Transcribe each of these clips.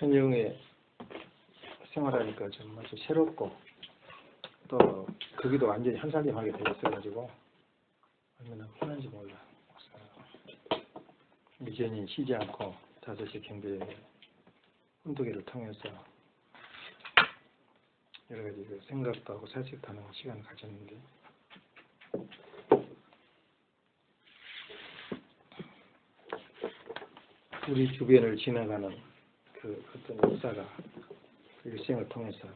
천영에 생활하니까 좀 아주 새롭고 또 거기도 완전히 한살림하게 되어 있어가지고 얼마나 편한지 몰라. 이전이 쉬지 않고 5시 경비에 혼두기를 통해서 여러 가지 생각도 하고 살색도 하는 시간을 가졌는데 우리 주변을 지나가는 그 어떤 역사가 일생을 통해서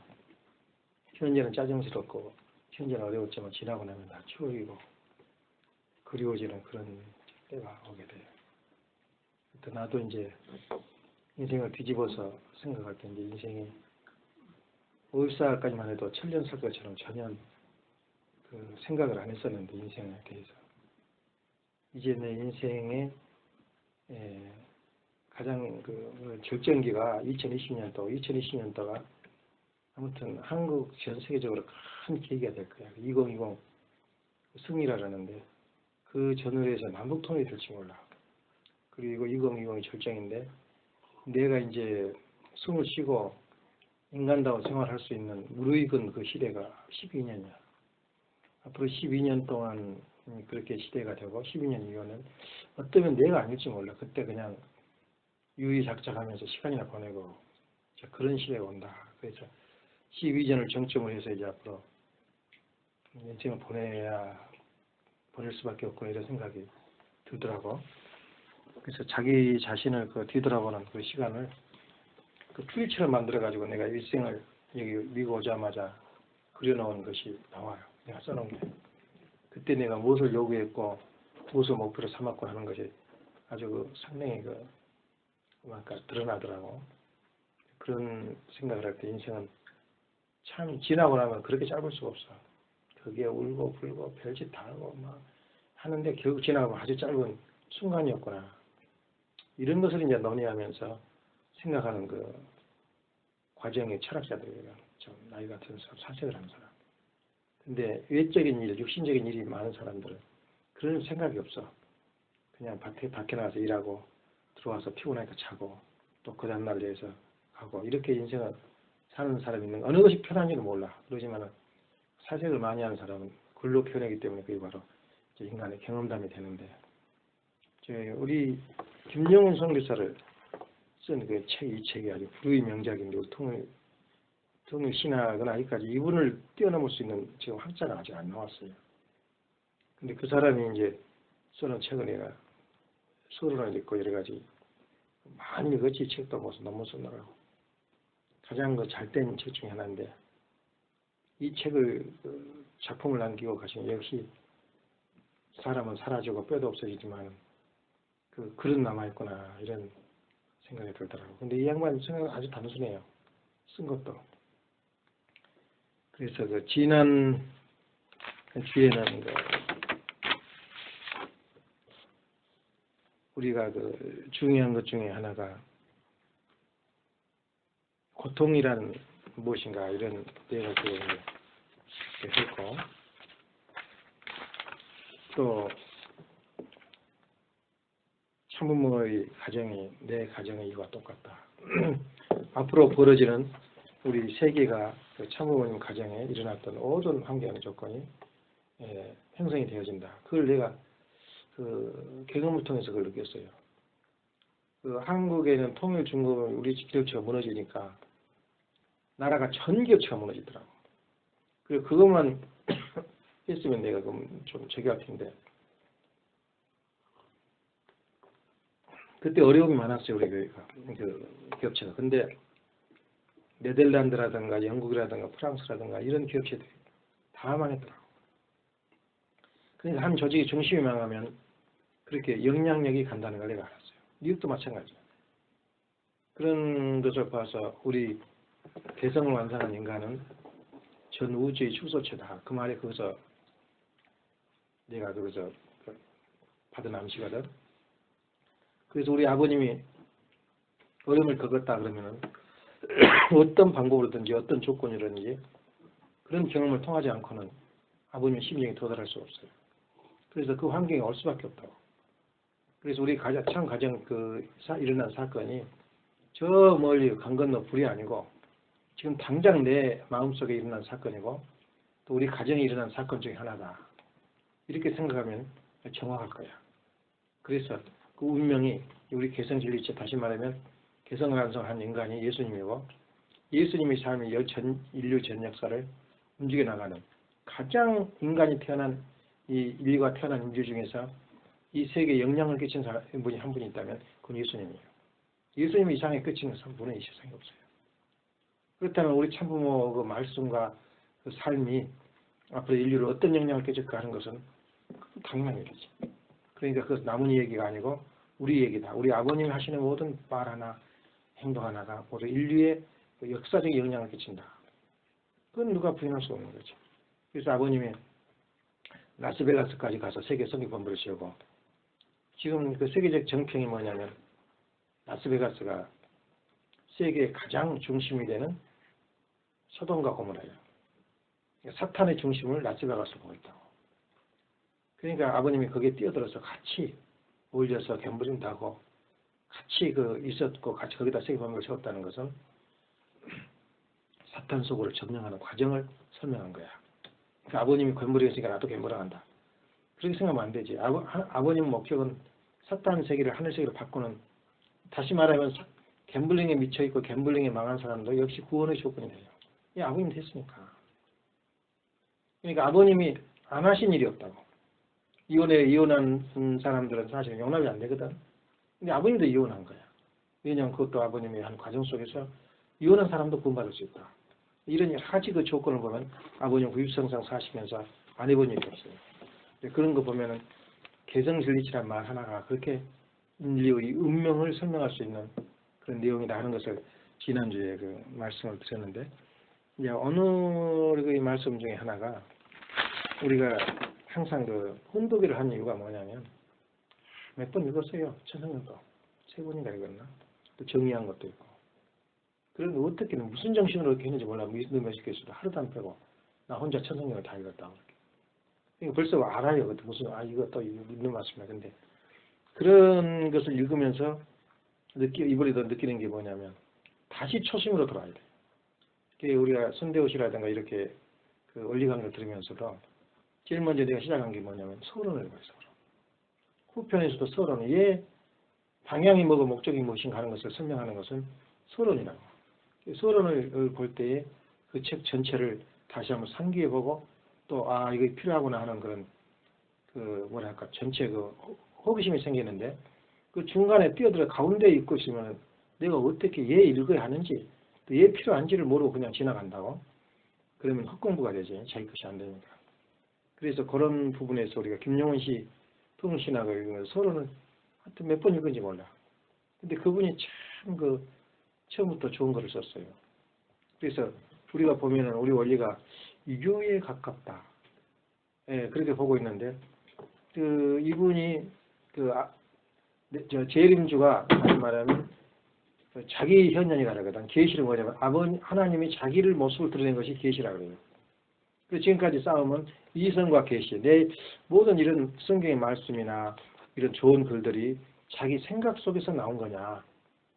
현재는 짜증스럽고 현재는 어려웠지만 지나고 나면 다 추억이고 그리워지는 그런 때가 오게 돼요. 또 나도 이제 인생을 뒤집어서 생각할 때 이제 인생이 54까지만 해도 천년설 것처럼 전혀 그 생각을 안 했었는데 인생에 대해서 이제 내 인생의 가장 그 결정기가 2020년도가 아무튼 한국 전 세계적으로 큰 계기가 될 거야. 2020 승리라는데 그 전후에서 남북통일이 될지 몰라. 그리고 2020이 절정인데 내가 이제 숨을 쉬고 인간다운 생활할 수 있는 무르익은 그 시대가 12년이야. 앞으로 12년 동안 그렇게 시대가 되고 12년 이후는 어쩌면 내가 아닐지 몰라. 그때 그냥 유유작작하면서 시간이나 보내고 그런 시대가 온다. 그래서 12년을 정점으로 해서 이제 앞으로 인생을 보낼 수밖에 없고 이런 생각이 들더라고. 그래서 자기 자신을 뒤돌아보는 그 시간을 그 풀이처럼 만들어가지고 내가 일생을 여기 미국 오자마자 그려놓은 것이 나와요. 내가 써놓은 게. 그때 내가 무엇을 요구했고 무엇을 목표로 삼았고 하는 것이 아주 상당히 드러나더라고. 그런 생각을 할 때 인생은 참 지나고 나면 그렇게 짧을 수가 없어. 거기에 울고 불고 별짓 다 하고 막 하는데 결국 지나가면 아주 짧은 순간이었구나. 이런 것을 이제 논의하면서 생각하는 그 과정의 철학자들이에요. 좀 나이 같은 사람, 사색을 하는 사람. 근데 외적인 일, 육신적인 일이 많은 사람들은 그런 생각이 없어. 그냥 밖에 나가서 일하고 들어와서 피곤하니까 자고 또 그 다음날 대해서 가고 이렇게 인생을 사는 사람이 있는 어느 것이 편한지는 몰라. 그러지만 사색을 많이 하는 사람은 글로 표현하기 때문에 그게 바로 인간의 경험담이 되는데 우리 김영훈 선교사를 쓴 그 이 책이 아주 불후의 명작인데 통일 신학은 아직까지 이분을 뛰어넘을 수 있는 지금 학자가 아직 안 나왔어요. 근데 그 사람이 이제 쓰는 책을 내가 서론을 읽고 여러 가지 많이 읽었지. 책도 무슨 논문 쓰느라고 가장 잘된 책 중에 하나인데 이 책을 작품을 남기고 가시면 역시 사람은 사라지고 뼈도 없어지지만 그 글은 남아있구나 이런 생각이 들더라고요. 근데 이 양반 생각은 아주 단순해요. 쓴 것도. 그래서 그 지난 주에는 우리가 그 중요한 것 중에 하나가 고통이란 무엇인가 이런 내용을 했고 또 참부모의 가정이 내 가정의 이와 똑같다. 앞으로 벌어지는 우리 세계가 그 참부모님 가정에 일어났던 모든 환경의 조건이 형성이 되어진다. 그걸 내가 그 경험을 통해서 그걸 느꼈어요. 그 한국에는 통일 중국은 우리 기업체가 무너지니까 나라가 전 기업체가 무너지더라고. 그리고 그것만 했으면 내가 그럼 좀 저기할 텐데 그때 어려움이 많았어요. 우리 그 기업체가. 근데 네덜란드라든가 영국이라든가 프랑스라든가 이런 기업체들이 다 망했더라고. 그러니까 한 조직의 중심이 망하면 그렇게 영향력이 간다는 걸 내가 알았어요. 미국도 마찬가지야. 그런 것을 봐서 우리 개성을 완성한 인간은 전 우주의 축소체다. 그 말에 거기서 내가 거기서 받은 암시거든. 그래서 우리 아버님이 어려움을 겪었다 그러면은 어떤 방법으로든지 어떤 조건이든지 그런 경험을 통하지 않고는 아버님의 심정에 도달할 수 없어요. 그래서 그 환경에 올 수밖에 없다고. 그래서 우리 가정 일어난 사건이 저 멀리 강 건너 불이 아니고 지금 당장 내 마음속에 일어난 사건이고 또 우리 가정에 일어난 사건 중에 하나다. 이렇게 생각하면 정확할 거야. 그래서 그 운명이 우리 개성진리체 다시 말하면 개성완성한 인간이 예수님이고 예수님의 삶이 인류 전 역사를 움직여 나가는 가장 인간이 태어난 이 인류가 태어난 인류 중에서 이 세계에 영향을 끼친 분이 한 분이 있다면 그건 예수님이에요. 예수님 이상의 끝인 것은 분은 이 세상에 없어요. 그렇다면 우리 참부모 그 말씀과 그 삶이 앞으로 인류를 어떤 영향을 끼칠까 하는 것은 당연한 일이지. 그러니까 그것은 나뭇잎 얘기가 아니고 우리 얘기다. 우리 아버님이 하시는 모든 말 하나, 행동 하나가 모두 인류의 역사적인 영향을 끼친다. 그건 누가 부인할 수 없는 거죠. 그래서 아버님이 라스베가스까지 가서 세계 선교 본부를 세우고 지금 그 세계적 정평이 뭐냐면 라스베가스가 세계의 가장 중심이 되는 소돔과 고모라예요. 사탄의 중심을 라스베가스로 보고 있다고. 그러니까 아버님이 거기에 뛰어들어서 같이 어울려서 갬블링도 하고 같이 있었고 같이 거기다 세계 본부를 세웠다는 것은 사탄 속으로 점령하는 과정을 설명한 거야. 그러니까 아버님이 갬블링 했으니까 나도 갬블링 한다. 그렇게 생각하면 안 되지. 아버님 목적은 사탄 세계를 하늘 세계로 바꾸는, 다시 말하면 갬블링에 미쳐있고 갬블링에 망한 사람도 역시 구원의 조건이 돼요. 이 아버님 됐으니까. 그러니까 아버님이 안 하신 일이 없다고. 이혼한 사람들은 사실 용납이 안 되거든. 근데 아버님도 이혼한 거야. 왜냐하면 그것도 아버님이 한 과정 속에서 이혼한 사람도 구원받을 수 있다. 이런 여러 가지 그 조건을 보면 아버님 구입성상 사시면서 안 해본 일이 없어요. 그런 거 보면은 개성진리치란 말 하나가 그렇게 인류의 운명을 설명할 수 있는 그런 내용이다 하는 것을 지난주에 그 말씀을 드렸는데, 이제 오늘의 말씀 중에 하나가 우리가 항상 그 혼독기를 하는 이유가 뭐냐면 몇 번 읽었어요. 천성경도 3번인가 읽었나? 또 정리한 것도 있고. 그런데 어떻게 무슨 정신으로 이렇게 했는지 몰라. 너 몇십 개 있어도 하루도 안 빼고 나 혼자 천성경을 다 읽었다고. 그러니까 벌써 알아요. 무슨 이거 또 있는 말씀이야. 근데 그런 것을 읽으면서 이번에도 느끼는 게 뭐냐면 다시 초심으로 돌아야 돼. 우리가 선대오시라든가 이렇게 그 원리 강의를 들으면서도 제일 먼저 내가 시작한 게 뭐냐면 서론을 읽어요. 서론. 후편에서도 서론은 방향이 뭐고 목적이 무엇인가 하는 것을 설명하는 것은 서론이라고. 서론을 볼 때에 그 책 전체를 다시 한번 상기해보고 또 이거 필요하구나 하는 그런 뭐랄까 전체 호기심이 생기는데 그 중간에 뛰어들어 가운데에 있고 있으면 내가 어떻게 읽어야 하는지 또 필요한지를 모르고 그냥 지나간다고. 그러면 헛공부가 되지. 자기 것이 안 되니까. 그래서 그런 부분에서 우리가 김용원 씨 통신학을 읽으면서 서론을 하여튼 몇 번 읽은지 몰라. 근데 그분이 참 처음부터 좋은 글을 썼어요. 그래서 우리가 보면은 우리 원리가 유교에 가깝다. 그렇게 보고 있는데 이분이 재림주가 다시 말하면 자기 현현이라 그러거든. 계시는 뭐냐면 하나님이 자기를 모습을 드러낸 것이 계시라고 그래요. 그래서 지금까지 싸움은 이성과 계시, 내 모든 이런 성경의 말씀이나 이런 좋은 글들이 자기 생각 속에서 나온 거냐,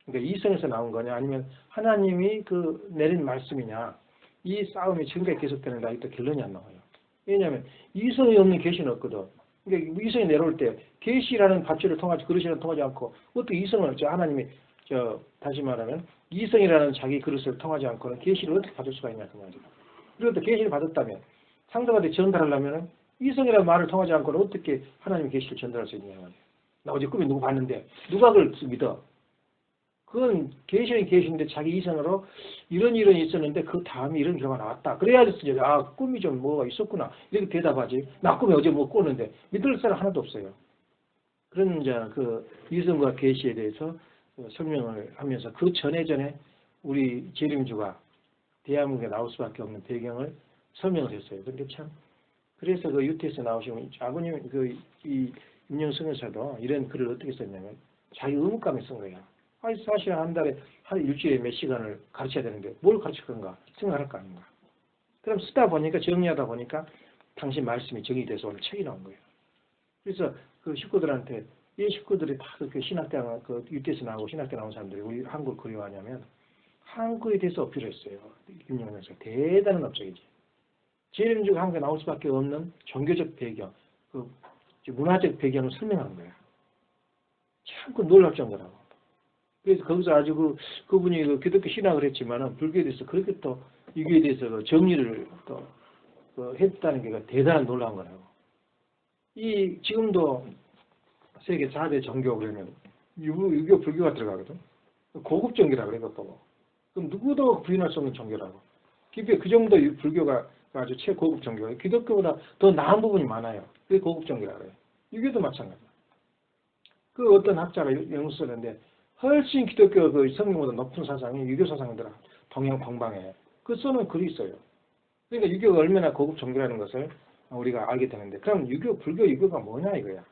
그러니까 이성에서 나온 거냐, 아니면 하나님이 내린 말씀이냐, 이 싸움이 지금까지 계속되는데 아직도 결론이 안 나와요. 왜냐하면 이성이 없는 계시는 없거든. 그러니까 이성이 내려올 때 계시라는 밧줄을 통하지 그릇이라는 통하지 않고 어떻게 이성을 하나님이 다시 말하면 이성이라는 자기 그릇을 통하지 않고는 계시를 어떻게 받을 수가 있냐 그 말이야. 그리고 계시를 받았다면 상대방한테 전달하려면 이성이라는 말을 통하지 않고는 어떻게 하나님의 계시를 전달할 수 있냐 말이야. 나 어제 꿈에 누구 봤는데 누가 그걸 믿어? 그건 계시는 계시인데 자기 이성으로 이런 일이 있었는데 그 다음에 이런 결과가 나왔다. 그래야지 꿈이 좀 뭐가 있었구나 이렇게 대답하지. 나 꿈에 어제 뭐 꿨는데 믿을 사람 하나도 없어요. 그런 이성과 계시에 대해서 설명을 하면서 그 전에 우리 재림주가 대한민국에 나올 수밖에 없는 배경을 설명을 했어요. 근데 참 그래서 유태에서 나오시면 아버님 이 임영성에서도 이런 글을 어떻게 썼냐면 자기 의무감에 쓴 거예요. 사실 한 달에 일주일에 몇 시간을 가르쳐야 되는데 뭘 가르칠 건가 생각할 거 아닌가. 그럼 쓰다 보니까 정리하다 보니까 당신 말씀이 정리돼서 오늘 책이 나온 거예요. 그래서 그 식구들한테 이 식구들이 다 그 신학대학, 그 UTS 나오고 신학대 나온 사람들이 우리 한국을 그리워하냐면 한국에 대해서 어필했어요. 김영현 선수가 대단한 업적이지. 제일민주가 한국에 나올 수밖에 없는 종교적 배경, 그 문화적 배경을 설명한 거야. 참 그 놀랍 정도라고. 그래서 거기서 아주 그분이 그 기독교 신학을 했지만은 불교에 대해서 그렇게 또 이거에 대해서 그 정리를 또 했다는 게 대단한 놀라운 거라고. 이 지금도 세계 4대 종교 그러면 유교 불교가 들어가거든. 고급 종교라고 그래 그것도. 그럼 누구도 부인할 수 없는 종교라고. 그 정도 불교가 아주 최고급 종교예요. 기독교보다 더 나은 부분이 많아요. 그게 고급 종교라고 해요. 유교도 마찬가지야. 그 어떤 학자가 연구 쓰는데 훨씬 기독교 그 성경보다 높은 사상이 유교 사상이더라. 동양 동방에. 그 써는 글이 있어요. 그러니까 유교가 얼마나 고급 종교라는 것을 우리가 알게 되는데 그럼 불교 유교가 뭐냐 이거야.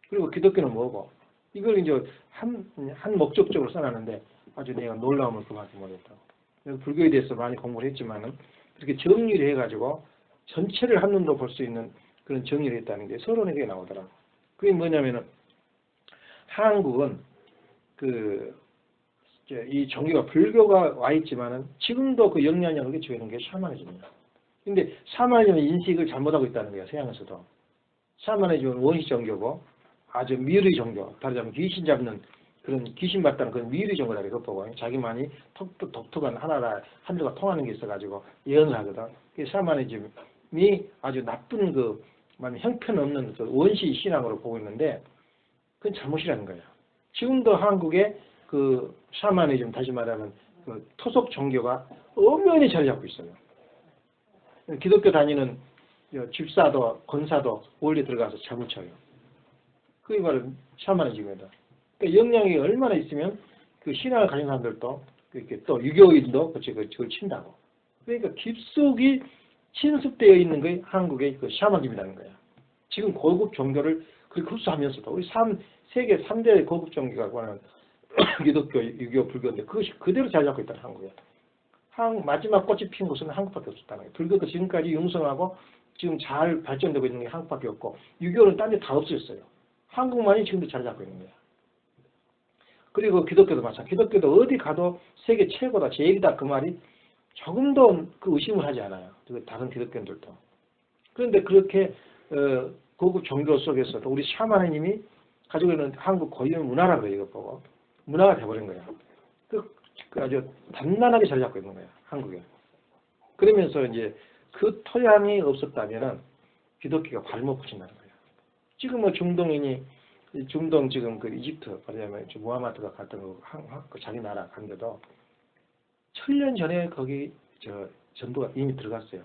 그리고 기독교는 뭐고 이걸 이제 한 목적적으로 써놨는데 아주 내가 놀라움을 그만큼 못했다고. 그래서 불교에 대해서 많이 공부를 했지만은 그렇게 정리를 해가지고 전체를 한눈으로 볼 수 있는 그런 정리를 했다는 게 서론에 나오더라고. 그게 뭐냐면은 한국은 이 종교가 불교가 와 있지만은 지금도 그 영향력을 끼치고 있는 게 샤머니즘이야. 근데 샤머니즘은 인식을 잘못하고 있다는 거야. 서양에서도. 샤머니즘은 원시 종교고 아주 미르 종교. 다르자면 귀신 잡는 그런 귀신 받다는 그런 미르 종교다 그거 보고 자기만이 독특한 한들과 통하는 게 있어가지고 예언을 하거든. 그 샤머니즘이 아주 나쁜 형편없는 그 원시 신앙으로 보고 있는데 그건 잘못이라는 거예요. 지금도 한국의 그 샤머니즘 다시 말하면 그 토속 종교가 엄연히 자리 잡고 있어요. 기독교 다니는 집사도 권사도 원리 들어가서 잠을 쳐요. 그게 바로 샤머니즘이다. 그러니까 영향이 얼마나 있으면 그 신앙을 가진 사람들도 이렇게 또 유교인도 그걸 친다고. 그러니까 깊숙이 침습되어 있는 게 한국의 그 샤머니즘이라는 거야. 지금 고급 종교를 그렇게 흡수하면서도 우리 세계 3대 고급 종교가 관한 기독교, 유교, 불교인데 그것이 그대로 자리 잡고 있다는 한국에. 마지막 꽃이 핀 곳은 한국밖에 없었다는 거예요. 불교도 지금까지 융성하고 지금 잘 발전되고 있는 게 한국밖에 없고 유교는 딴 데 다 없어졌어요. 한국만이 지금도 자리 잡고 있는 거야. 그리고 기독교도 마찬가지. 기독교도 어디 가도 세계 최고다, 제일이다 그 말이 조금도 그 의심을 하지 않아요. 다른 기독교인들도. 그런데 그렇게 고급 종교 속에서도 우리 샤머니즘이 가지고 있는 한국 고유 문화라고 이거 보고 문화가 돼버린 거야. 그 아주 단단하게 자리 잡고 있는 거야 한국에. 그러면서 이제 그 토양이 없었다면은 기독교가 발못 붙인다는 거예요. 지금 뭐 중동 지금 그 이집트 말하자면 무하마드가 갔던 그 자기 나라 간데도 1000년 전에 거기 전도가 이미 들어갔어요.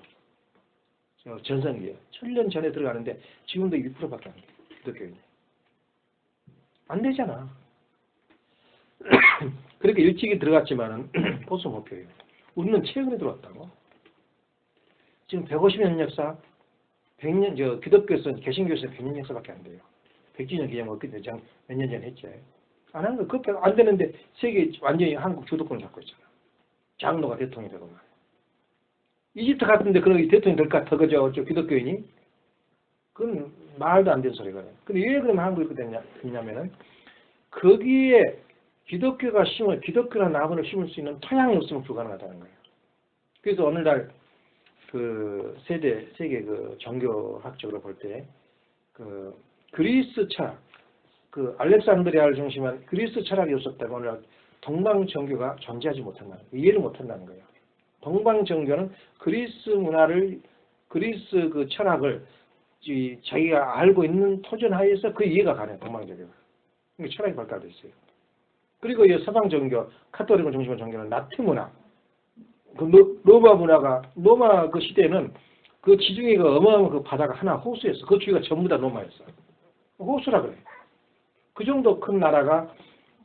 전성기에 1000년 전에 들어가는데 지금도 1%밖에 안 돼요. 기독교인이. 안 되잖아. 그렇게 일찍이 들어갔지만은 보수 목표예요. 우리는 최근에 들어왔다고. 지금 150년 역사, 100년 기독교에서 개신교에서 100년 역사밖에 안 돼요. 100주년 기념 없기 때문에 몇 년 전에 했죠. 안 한 거 그것도 안 되는데 세계 완전히 한국 주도권을 잡고 있잖아. 장로가 대통령이 되고 말이야. 이집트 같은데 그런 대통령이 될까 더 그저 기독교인이? 그건 말도 안 되는 소리거든요. 근데 왜 그러면 한국이 됐냐면은 거기에 기독교라는 나무를 심을 수 있는 토양이 없으면 불가능하다는 거예요. 그래서 오늘날 그 세계 그 종교학적으로 볼 때 그 그리스 철학, 그 알렉산드리아를 중심한 그리스 철학이 없었다면 오늘 동방 종교가 존재하지 못한다는 거예요. 이해를 못한다는 거예요. 동방 종교는 그리스 문화를 그리스 그 철학을 자기가 알고 있는 토전 하에서 그 이해가 가능해요. 동방 종교가. 그러니까 철학이 발달돼 있어요. 그리고 이 서방 종교, 카톨릭을 중심한 종교는 라틴 문화, 그 로마 문화가 로마 그 시대에는 그 지중해 그 어마어마한 그 바다가 하나 호수였어. 그 주위가 전부 다 로마였어. 호수라 그래. 그 정도 큰 나라가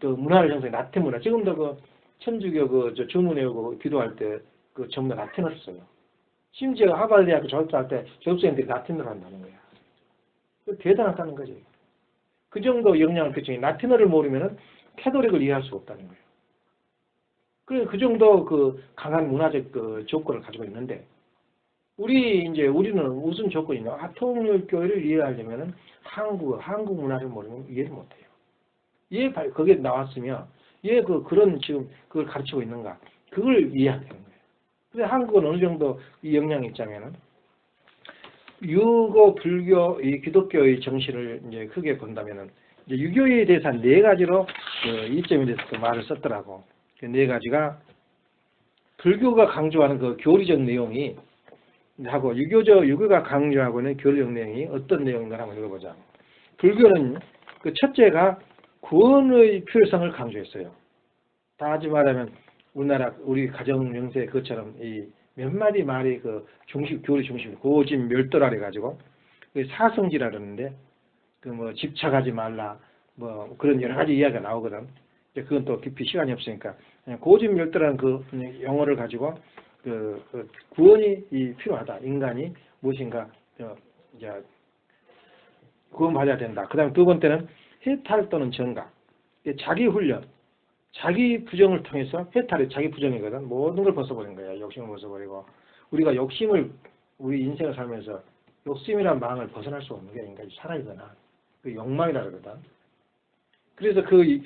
그 문화를 형성해 라틴 문화. 지금도 그 천주교 그 주문 외우고 기도할 때 그 전부 다 라틴어를 써요. 심지어 하버드 대학교 졸업할 때 졸업생들이 라틴어를 한다는 거야. 대단하다는 거지. 그 정도 영향을 끼치니 라틴어를 모르면은 캐톨릭을 이해할 수 없다는 거예요. 그래서 그 정도 그 강한 문화적 그 조건을 가지고 있는데 우리는 무슨 조건이냐? 통일교회를 이해하려면은 한국 문화를 모르면 이해를 못해요. 거기에 나왔으면 그런 지금 그걸 가르치고 있는가? 그걸 이해하게 되는 거예요. 근데 한국은 어느 정도 이 영향이 있자면은 유교, 불교, 이 기독교의 정신을 이제 크게 본다면은 이제 유교에 대해서 한 4가지로 이점에 대해서 그 말을 썼더라고. 그 4가지가 불교가 강조하는 그 교리적 내용이 하고 유교가 강조하고 있는 교리적 내용이 어떤 내용인가 한번 읽어보자. 불교는 그 첫째가 구원의 필요성을 강조했어요. 다시 말하면 우리 가정 명세 그것처럼 이 몇 마디 말이 그 교리 중심 고집 멸도라 해가지고 사성지라 그러는데 그 뭐 집착하지 말라 뭐 그런 여러 가지 이야기가 나오거든. 그건 또 깊이 시간이 없으니까 고집 멸도라는 그 용어를 가지고 그 구원이 필요하다. 인간이 무엇인가 이제 구원받아야 된다. 그다음 두 번째는 해탈 또는 정각. 자기 훈련, 자기 부정을 통해서 해탈이 자기 부정이거든. 모든 걸 벗어버린 거야. 욕심을 벗어버리고 우리가 우리 인생을 살면서 욕심이란 망을 벗어날 수 없는 게 인간이 살아있거나 그 욕망이라 그러거든. 그래서 그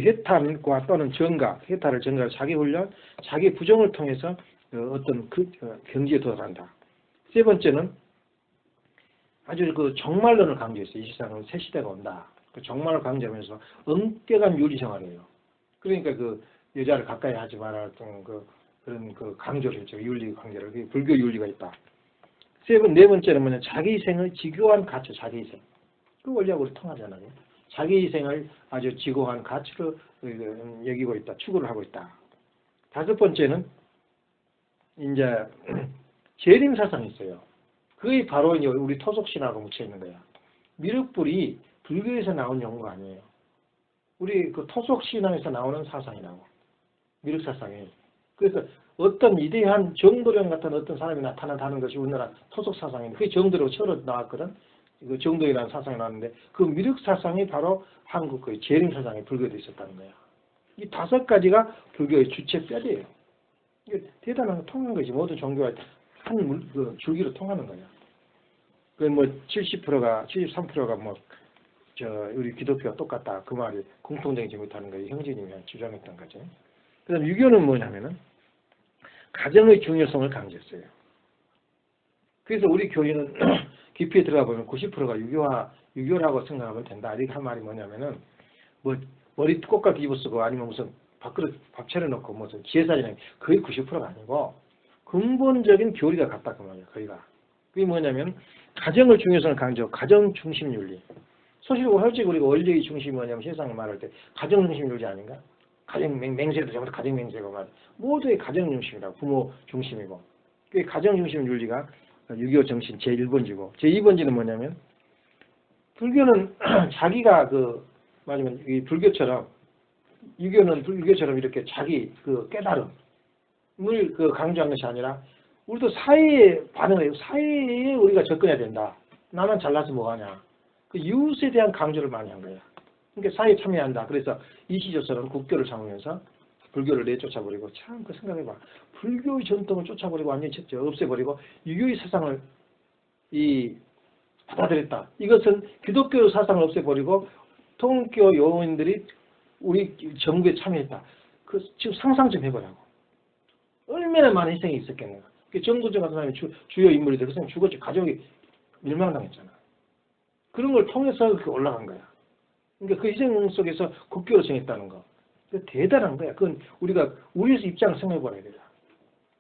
해탈과 또는 정각, 해탈을 정각, 자기 훈련, 자기 부정을 통해서 어떤 경지에 도달한다. 세 번째는 아주 그 정말론을 강조했어요. 이 세상은 새 시대가 온다. 그 정말을 강조하면서 엄격한 윤리 생활이에요. 그러니까 그 여자를 가까이 하지 말았던 그런 강조를 했죠. 윤리 강조를. 불교 윤리가 있다. 네 번째는 뭐냐? 자기 희생의 지교한 가치, 자기 희생. 그 원리하고 우리 통하잖아요. 자기 희생을 아주 지고한 가치로 여기고 있다. 추구를 하고 있다. 다섯 번째는 이제 재림 사상이 있어요. 그게 바로 이제 우리 토속신하고 묻혀 있는 거야. 미륵불이 불교에서 나온 용어가 아니에요. 우리 그 토속신앙에서 나오는 사상이라고. 미륵 사상이. 그래서 어떤 위대한 정도령 같은 어떤 사람이 나타난다는 것이 우리나라 토속 사상인데 그게 정도령 처로 나왔거든. 그 정도이라는 사상이 나왔는데 그 미륵 사상이 바로 한국의 재림 사상이 불교에 있었다는 거야. 이 5가지가 불교의 주체 뼈대예요. 이게 대단한 통한 것이 모든 종교가 한 줄기로 통하는 거야. 그 뭐 70%가 73%가 뭐 우리 기독교가 똑같다 그 말이 공통되지 못하는 거예요. 형제님이 주장했던 거죠. 그다음 유교는 뭐냐면은 가정의 중요성을 강조했어요. 그래서 우리 교회는 깊이 들어가 보면 90%가 유교라고 생각하면 된다. 이렇게 한 말이 뭐냐면은 뭐 머리 꽃갈 입어쓰고 아니면 무슨 밥그릇 밥 차려놓고 무슨 제사지나 거의 90%가 아니고 근본적인 교리가 같다 그 말이에요. 거의가. 그게 뭐냐면 가정의 중요성을 강조, 가정 중심 윤리. 솔직히 우리가 원리의 중심이 뭐냐면 세상을 말할 때 가정 중심 윤리 아닌가? 가정 맹세도 전부 가정 맹세고 말 모두의 가정 중심이라고 부모 중심이고 그 가정 중심 윤리가 유교 정신 제1번지고 제2번지는 뭐냐면 불교는 자기가 맞으면 이 불교처럼 유교는 불교처럼 이렇게 자기 깨달음을 강조한 것이 아니라 우리도 사회에 반응해요. 사회에 우리가 접근해야 된다. 나만 잘나서 뭐하냐. 그 이웃에 대한 강조를 많이 한 거야. 그러니까 사회에 참여한다. 그래서 이시조선은 국교를 삼으면서 불교를 내쫓아버리고 참 생각해봐. 불교의 전통을 쫓아버리고 완전히 없애버리고 유교의 사상을 받아들였다. 이것은 기독교 사상을 없애버리고 통일교 요원들이 우리 정부에 참여했다. 지금 상상 좀 해보라고. 얼마나 많은 희생이 있었겠는가. 정도전 같은 사람이 주요 인물이 되고 그 죽었지. 가족이 멸망당했잖아. 그런 걸 통해서 그렇게 올라간 거야. 그러니까 그 희생 속에서 국교를 정했다는 거. 대단한 거야. 그건 우리에서 입장을 생각해봐야 돼요.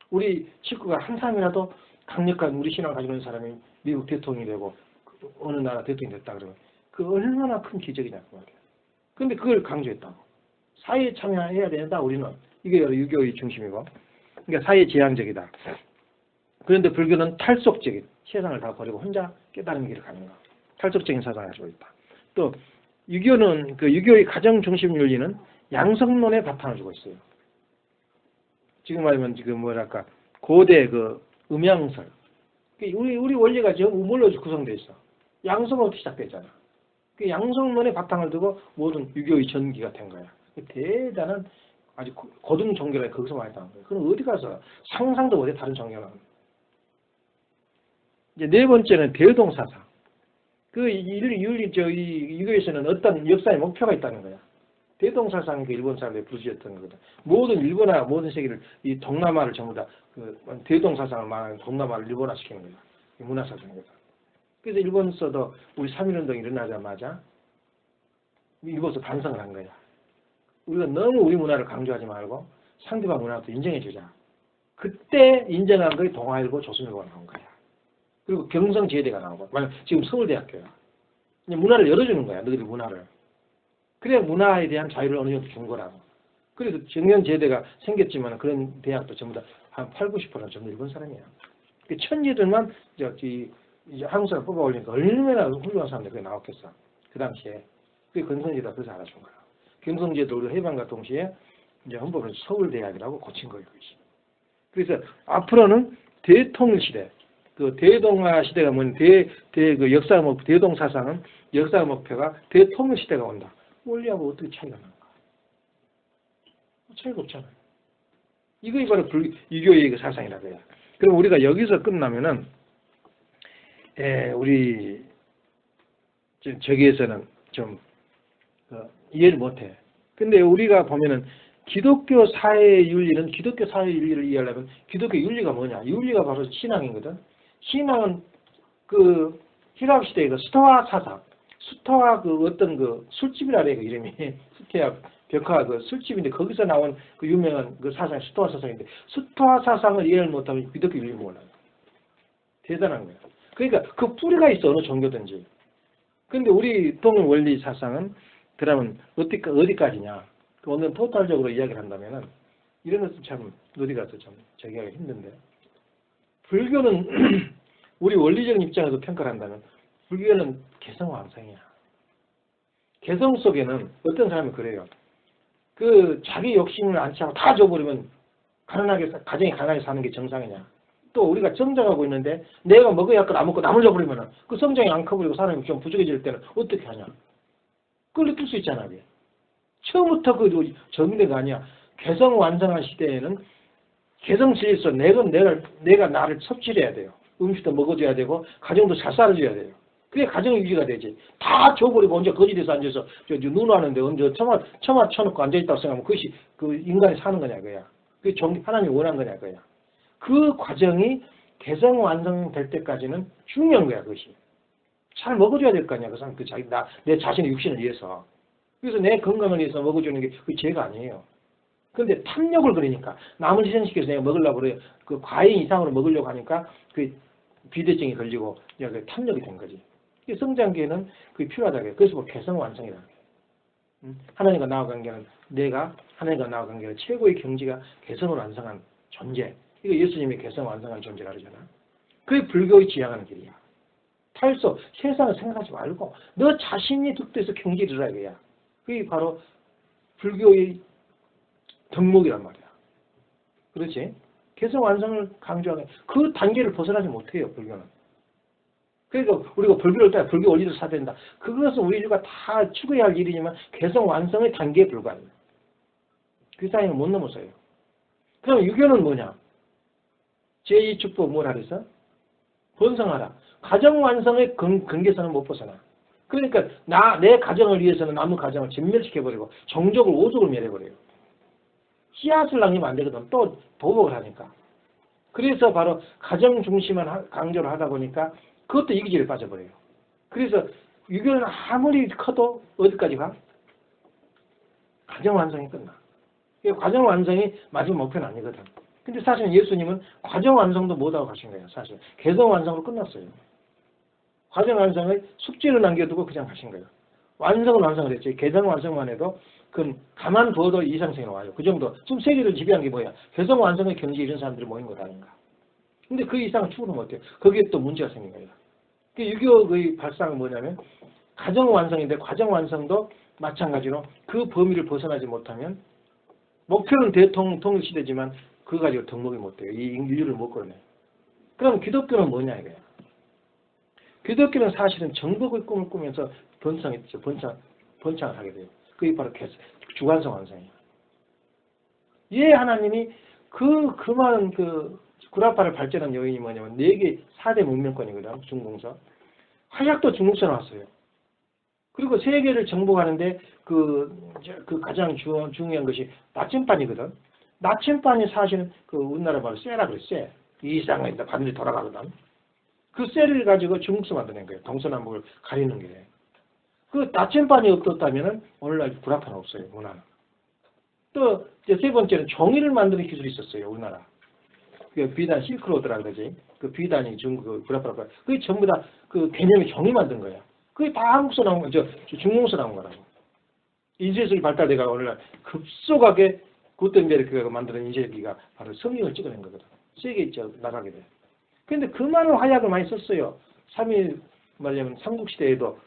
우리 식구가 한 사람이라도 강력한 우리 신앙을 가지고 있는 사람이 미국 대통령이 되고 어느 나라 대통령이 됐다 그러면 그 얼마나 큰 기적이냐 그 말이야. 그런데 그걸 강조했다고. 사회에 참여해야 된다 우리는. 이게 유교의 중심이고. 그러니까 사회 지향적이다. 그런데 불교는 탈속적인 세상을 다 버리고 혼자 깨달은 길을 가는 거. 탈속적인 사상을 가지고 있다. 또 유교는 유교의 가정 중심 윤리는 양성론의 바탕을 주고 있어요. 지금 말하면 고대 음양설. 우리 원리가 지금 우물로 구성되어 있어. 양성으로 시작됐잖아. 그 양성론의 바탕을 두고 모든 유교의 전기가 된 거야. 대단한 아주 고등 종교라 거기서 많이 나온 거예요. 그럼 어디 가서 상상도 못해 다른 종교는. 이제 네 번째는 대동사상. 유교에서는 어떤 역사의 목표가 있다는 거야. 대동사상이 그 일본 사람들이 부르짖었던 거거든. 모든 일본화, 모든 세계를, 이 동남아를 전부 다 그 대동사상을 말하는 동남아를 일본화시키는 거야. 이 문화사상이거든. 그래서 일본서도 우리 3.1운동이 일어나자마자 일본서 반성을 한 거야. 우리가 너무 우리 문화를 강조하지 말고 상대방 문화도 인정해주자. 그때 인정한 거에 동아일보, 조선일보가 나온 거야. 그리고 경성제대가 나오고, 만약 지금 서울대학교야. 문화를 열어주는 거야, 너희들 문화를. 그래야 문화에 대한 자유를 어느 정도 준 거라고. 그래서 정년제대가 생겼지만 그런 대학도 전부 다 한 80, 90%는 전부 일본 사람이야. 그 천재들만 이제 한국 사람 뽑아 올리니까 얼마나 훌륭한 사람들이 그게 나왔겠어. 그 당시에. 그게 경성제대가 그래서 알아준 거야. 경성제도 우리 해방과 동시에 이제 헌법을 서울대학이라고 고친 거예요. 그래서 앞으로는 대통일시대, 그 대동아 시대가 뭐냐, 그 역사 목표, 대동사상은 역사 목표가 대통일시대가 온다. 원리하고 어떻게 차이가 나는가? 차이가 없잖아요. 이거 바로 유교의 그 사상이라고 해요. 그럼 우리가 여기서 끝나면은, 우리, 저기에서는 좀, 이해를 못해. 근데 우리가 보면은, 기독교 사회의 윤리는 기독교 사회의 윤리를 이해하려면 기독교 윤리가 뭐냐? 윤리가 바로 신앙이거든. 신앙은 그 히랍 시대의 그 스토아 사상, 스토아 그 어떤 그 술집이라 그래 그 이름이 스토아 벽화 그 술집인데 거기서 나온 그 유명한 그 사상 스토아 사상인데 스토아 사상을 이해를 못하면 기독교 윤리 몰라요. 대단한 거야. 그러니까 그 뿌리가 있어 어느 종교든지. 근데 우리 동일 원리 사상은 그러면 어디까지냐? 오늘 토탈적으로 이야기를 한다면은 이런 것은 참 어디 가서 좀 제기하기 힘든데 불교는 우리 원리적인 입장에서 평가를 한다면 불교는 개성왕성이야. 개성 속에는 어떤 사람이 그래요. 그 자기 욕심을 안 채하고 다 줘버리면 가난하게 가정이 가난하게 사는 게 정상이냐. 또 우리가 성장하고 있는데 내가 먹어야 할 걸 안 먹고 남을 줘버리면 그 성장이 안 커버리고 사람이 좀 부족해질 때는 어떻게 하냐. 그걸 느낄 수 있잖아. 이게. 처음부터 그 정의가 아니야. 개성 완성한 시대에는 개성 질서 내가 나를 섭취해야 돼요. 음식도 먹어줘야 되고 가정도 잘 살아줘야 돼요. 그게 가정 유지가 되지. 다 줘버리고 언제 거지돼서 앉아서 눈 와는데 언제 처마 쳐놓고 앉아있다고 생각하면 그것이 그 인간이 사는 거냐 그야. 그게 하나님이 원한 거냐 그야. 그 과정이 개성 완성될 때까지는 중요한 거야 그것이. 잘 먹어줘야 될 거 아니야 그 사람 내 자신의 육신을 위해서. 그래서 내 건강을 위해서 먹어주는 게 그 죄가 아니에요. 그런데 탐욕을 그러니까 남을 희생시켜서 내가 먹으려고 그래 그 과잉 이상으로 먹으려고 하니까 그 비대증이 걸리고 여기 탐욕이 된 거지. 성장기에는 그게 필요하다고 해요. 그래서 뭐 개성 완성이라는 거예요. 하나님과 나와 관계는 내가 하나님과 나와 관계는 최고의 경지가 개성을 완성한 존재. 이거 예수님이 개성 완성한 존재라 그러잖아. 그게 불교의 지향하는 길이야. 탈소, 세상을 생각하지 말고 너 자신이 득도해서 경지를 이루라 이거야. 그게 바로 불교의 덕목이란 말이야. 그렇지? 개성 완성을 강조하게 그 단계를 벗어나지 못해요. 불교는. 그러니까 우리가 불교를 따라 불교 원리를 사야 된다. 그것은 우리 인류가 다 추구해야 할 일이지만 개성 완성의 단계에 불과해요. 그 사이는 못 넘어서요. 그럼 유교는 뭐냐? 제2축복 뭘 하래서? 번성하라. 가정 완성의 경계선은 못 벗어나. 그러니까 내 가정을 위해서는 남의 가정을 진멸시켜버리고 종족을 오족을 멸해버려요. 씨앗을 남기면 안 되거든. 또 보복을 하니까. 그래서 바로 가정 중심만 강조를 하다 보니까 그것도 이기질에 빠져버려요. 그래서 유교는 아무리 커도 어디까지 가? 가정 완성이 끝나. 과정 완성이 마지막 목표는 아니거든. 근데 사실 예수님은 과정 완성도 못하고 가신 거예요. 사실 개성 완성으로 끝났어요. 과정 완성의 숙제를 남겨두고 그냥 가신 거예요. 완성은 완성을 했지. 개성 완성만 해도 그건 가만 두어도 이상성이 와요. 그 정도. 지금 세계를 지배한 게 뭐야? 개성 완성의 경지에 이런 사람들이 모인 것 아닌가. 근데 그 이상은 추구를 못해요. 거기에 또 문제가 생긴 거예요. 유교의 발상은 뭐냐면 가정 완성인데 과정 완성도 마찬가지로 그 범위를 벗어나지 못하면 목표는 대통일 시대지만 그거 가지고 덕목이 못 돼요. 이 인류를 못 걸어내요. 그럼 기독교는 뭐냐 이거야. 기독교는 사실은 정복의 꿈을 꾸면서 번창을 하게 돼요. 그게 바로 주관성 완성이에요. 예, 하나님이 그 많은 구라파를 발전한 요인이 뭐냐면 4개 4대 문명권이거든. 중공서. 화약도 중국서 나왔어요. 그리고 세계를 정복하는데 그 가장 중요한 것이 나침반이거든. 나침반이 사실은 그 우리나라 말로 쇠라 그래, 쇠. 이 쌍에 반드시 돌아가거든. 그 쇠를 가지고 중국서 만드는 거예요. 동서남북을 가리는 게. 그 나침반이 없었다면은 오늘날 구라파는 없어요, 문화는. 또 세 번째는 종이를 만드는 기술이 있었어요, 우리나라. 그 비단 실크로드라 그러지. 그 비단이 중국 구라파라고. 그게 전부 다 그 개념이 종이 만든 거야. 그게 다 한국서 나온 거, 중국서 나온 거라고. 인쇄술이 발달돼가 오늘날 급속하게 구텐베르크가 만드는 인쇄기가 바로 성경을 찍어낸 거거든. 세계에 나가게 돼. 근데 그 많은 화약을 많이 썼어요. 3일 말하자면 삼국시대에도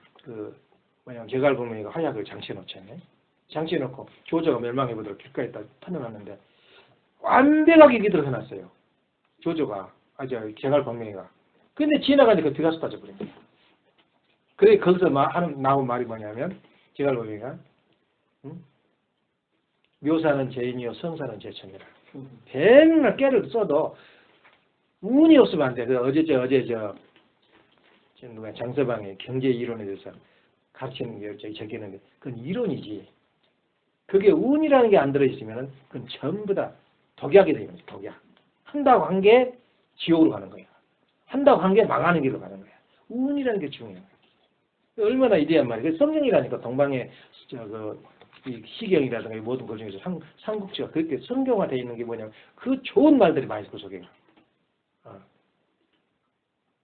제갈공명이가 화약을 장치해 놓잖아요. 장치해 놓고 조조가 멸망해보도록 길가에다 터내놨는데 완벽하게 기들어 해놨어요. 조조가 제갈공명이가. 근데 지나가니까 뒤가서 빠져버린 거예요. 그래 거기서 나온 말이 뭐냐면 제갈공명이가 묘사는 제인이요 성사는 제천이라. 맨날 깨를 써도 운이 없으면 안 돼. 어제 누가 장서방의 경제 이론에 대해서 가르치는 게 적기는데 그건 이론이지. 그게 운이라는 게 안 들어있으면 그건 전부 다 독약이 되는 거지. 독약. 한다고 한 게 지옥으로 가는 거야. 한다고 한 게 망하는 길로 가는 거야. 운이라는 게 중요해. 얼마나 이대한 말이야. 성경이라니까 동방의 이 시경이라든가 이 모든 것 중에서 삼국지가 그렇게 성경화되어 있는 게 뭐냐면 그 좋은 말들이 많이 있고 속에.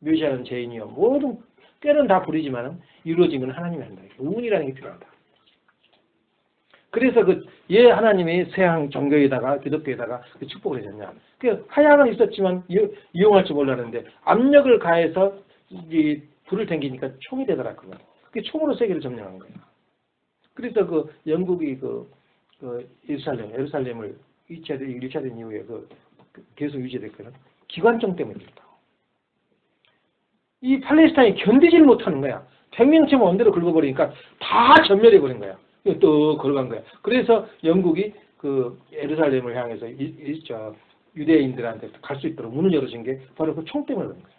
묘시하는 죄인이요. 모든 꾀는 다 부리지만 이루어진 건 하나님이 한다. 운이라는 게 필요하다. 그래서 예 하나님이 서양 종교에다가 기독교에다가 그 축복을 해줬냐. 그 하약은 있었지만 이용할 줄 몰랐는데 압력을 가해서 이 불을 탱기니까 총이 되더라 그거. 그게 총으로 세계를 점령한 거예요. 그래서 영국이 예루살렘을 1차 된 이후에 계속 유지됐거든. 기관총 때문에 그렇다고. 이 팔레스타인이 견디지를 못하는 거야. 백명체만 원대로 긁어버리니까 다 전멸해버린 거야. 또 걸어간 거야. 그래서 영국이 예루살렘을 향해서 유대인들한테 갈 수 있도록 문을 열어준 게 바로 그 총 때문에 그런 거야.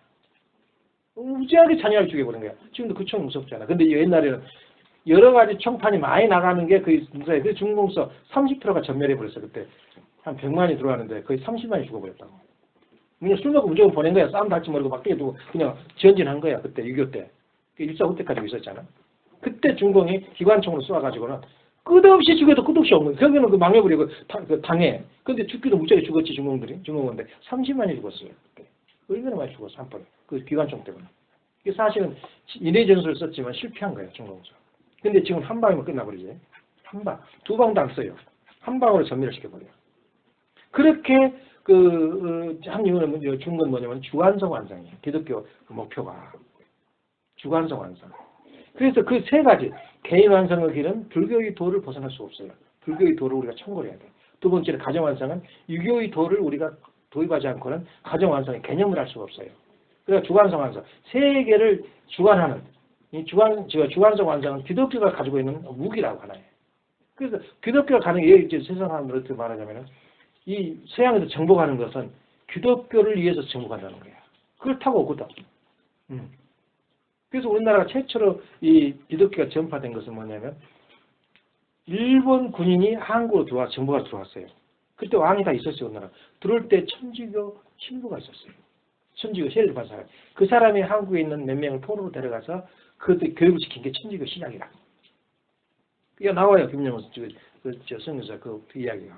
무지하게 잔인하게 죽여버린 거야. 지금도 그 총 무섭잖아. 근데 옛날에는 여러 가지 총판이 많이 나가는 게 무사해. 그 중공서 30%가 전멸해버렸어. 그때 한 100만이 들어왔는데 거의 30만이 죽어버렸다고. 그냥 술 먹고 무조건 보낸 거야. 싸움 할지 모르고 막대에 두고 그냥 전진한 거야. 그때 6.25 때. 1.4 때까지 있었잖아. 그때 중공이 기관총으로 쏘아가지고는 끝없이 죽여도 끝없이 없는 거야. 결국에는 망해버리고 당해. 근데 죽기도 무지하게 죽었지 중공인데 30만이 죽었어요. 그때. 얼마나 많이 죽었어 한 번. 그 기관총 때문에. 이게 사실은 인해 전술을 썼지만 실패한 거예요. 중공에서. 근데 지금 한 방이면 끝나버리지. 한 방. 두 방도 안 써요. 한 방으로 전멸을 시켜버려요. 그렇게 한 이유는 중건 뭐냐면 주관성 완성이에요. 기독교 목표가. 주관성 완성. 그래서 그 세 가지. 개인 완성의 길은 불교의 도를 벗어날 수 없어요. 불교의 도를 우리가 청구해야 돼요. 두 번째는 가정 완성은 유교의 도를 우리가 도입하지 않고는 가정 완성의 개념을 할 수가 없어요. 그러니까 주관성 완성. 세 개를 주관하는 이 주관성 완성은 기독교가 가지고 있는 무기라고 하나요. 그래서 기독교가 가는 게 이제 세상 사람들 어떻게 말하자면은 이 서양에서 정복하는 것은 기독교를 위해서 정복한다는 거예요. 그렇다고 오거든. 그래서 우리나라가 최초로 이 기독교가 전파된 것은 뭐냐면 일본 군인이 한국으로 정부가 들어왔어요. 그때 왕이 다 있었어요. 우리나라. 들어올 때 천주교 신부가 있었어요. 천주교 세례를 받은 사람. 그 사람이 한국에 있는 몇 명을 포로로 데려가서 그때 교육을 시킨 게 천주교 신학이라. 이게 나와요. 김영호 성교사 그 이야기가.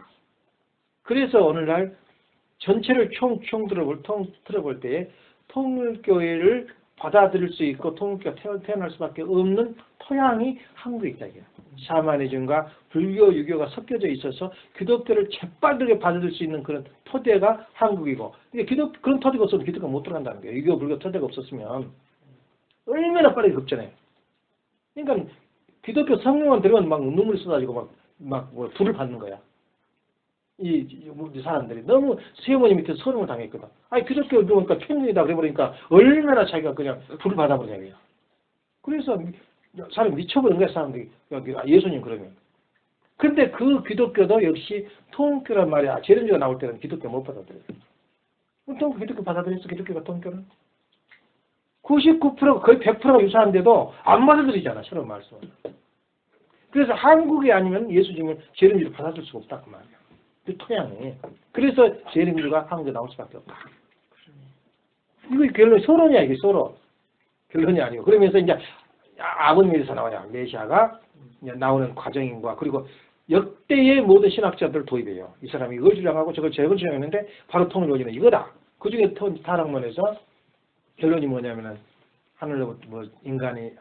그래서 오늘날 전체를 총 들어볼 때에 통일교회를 받아들일 수 있고 통일교가 태어날 수밖에 없는 토양이 한국에 있다. 샤머니즘과 불교, 유교가 섞여져 있어서 기독교를 재빠르게 받아들일 수 있는 그런 토대가 한국이고 그런 토대가 없어도 기독교가 못 들어간다는 거예요. 유교, 불교 토대가 없었으면 얼마나 빠르게 급전해. 그러니까 기독교 성령만 들으면 막 눈물이 쏟아지고 막 불을 받는 거야. 이 사람들이 너무 시어머니 밑에 소름을 당했거든. 아니 기독교 그러니까 편견이다 그래버리니까 얼마나 자기가 그냥 불을 받아버리냐고요. 그래서 사람 미쳐버린 거야 사람들이. 예수님 그러면. 근데 그 기독교도 역시 통일교란 말이야. 재림주가 나올 때는 기독교 못 받아들여요. 기독교 받아들였어 기독교가 통일교는? 99% 거의 100%가 유사한데도 안 받아들이잖아, 서로 말씀을. 그래서 한국이 아니면 예수 믿으면 재림주를 받아들일 수가 없다 그 말이야. 그 토양이. 그래서 재림주가 한국에 나올 수밖에 없다. 이거 결론 서론이야, 이게 서론. 결론이 아니고. 그러면서 이제 아버님에서 나와요. 메시아가 이제 나오는 과정인과 그리고 역대의 모든 신학자들 도입해요. 이 사람이 이걸 주장하고 저걸 주장했는데 바로 통일 원리는 이거다. 그 중에 타락론에서 결론이 뭐냐면은 하늘로부터 뭐 인간이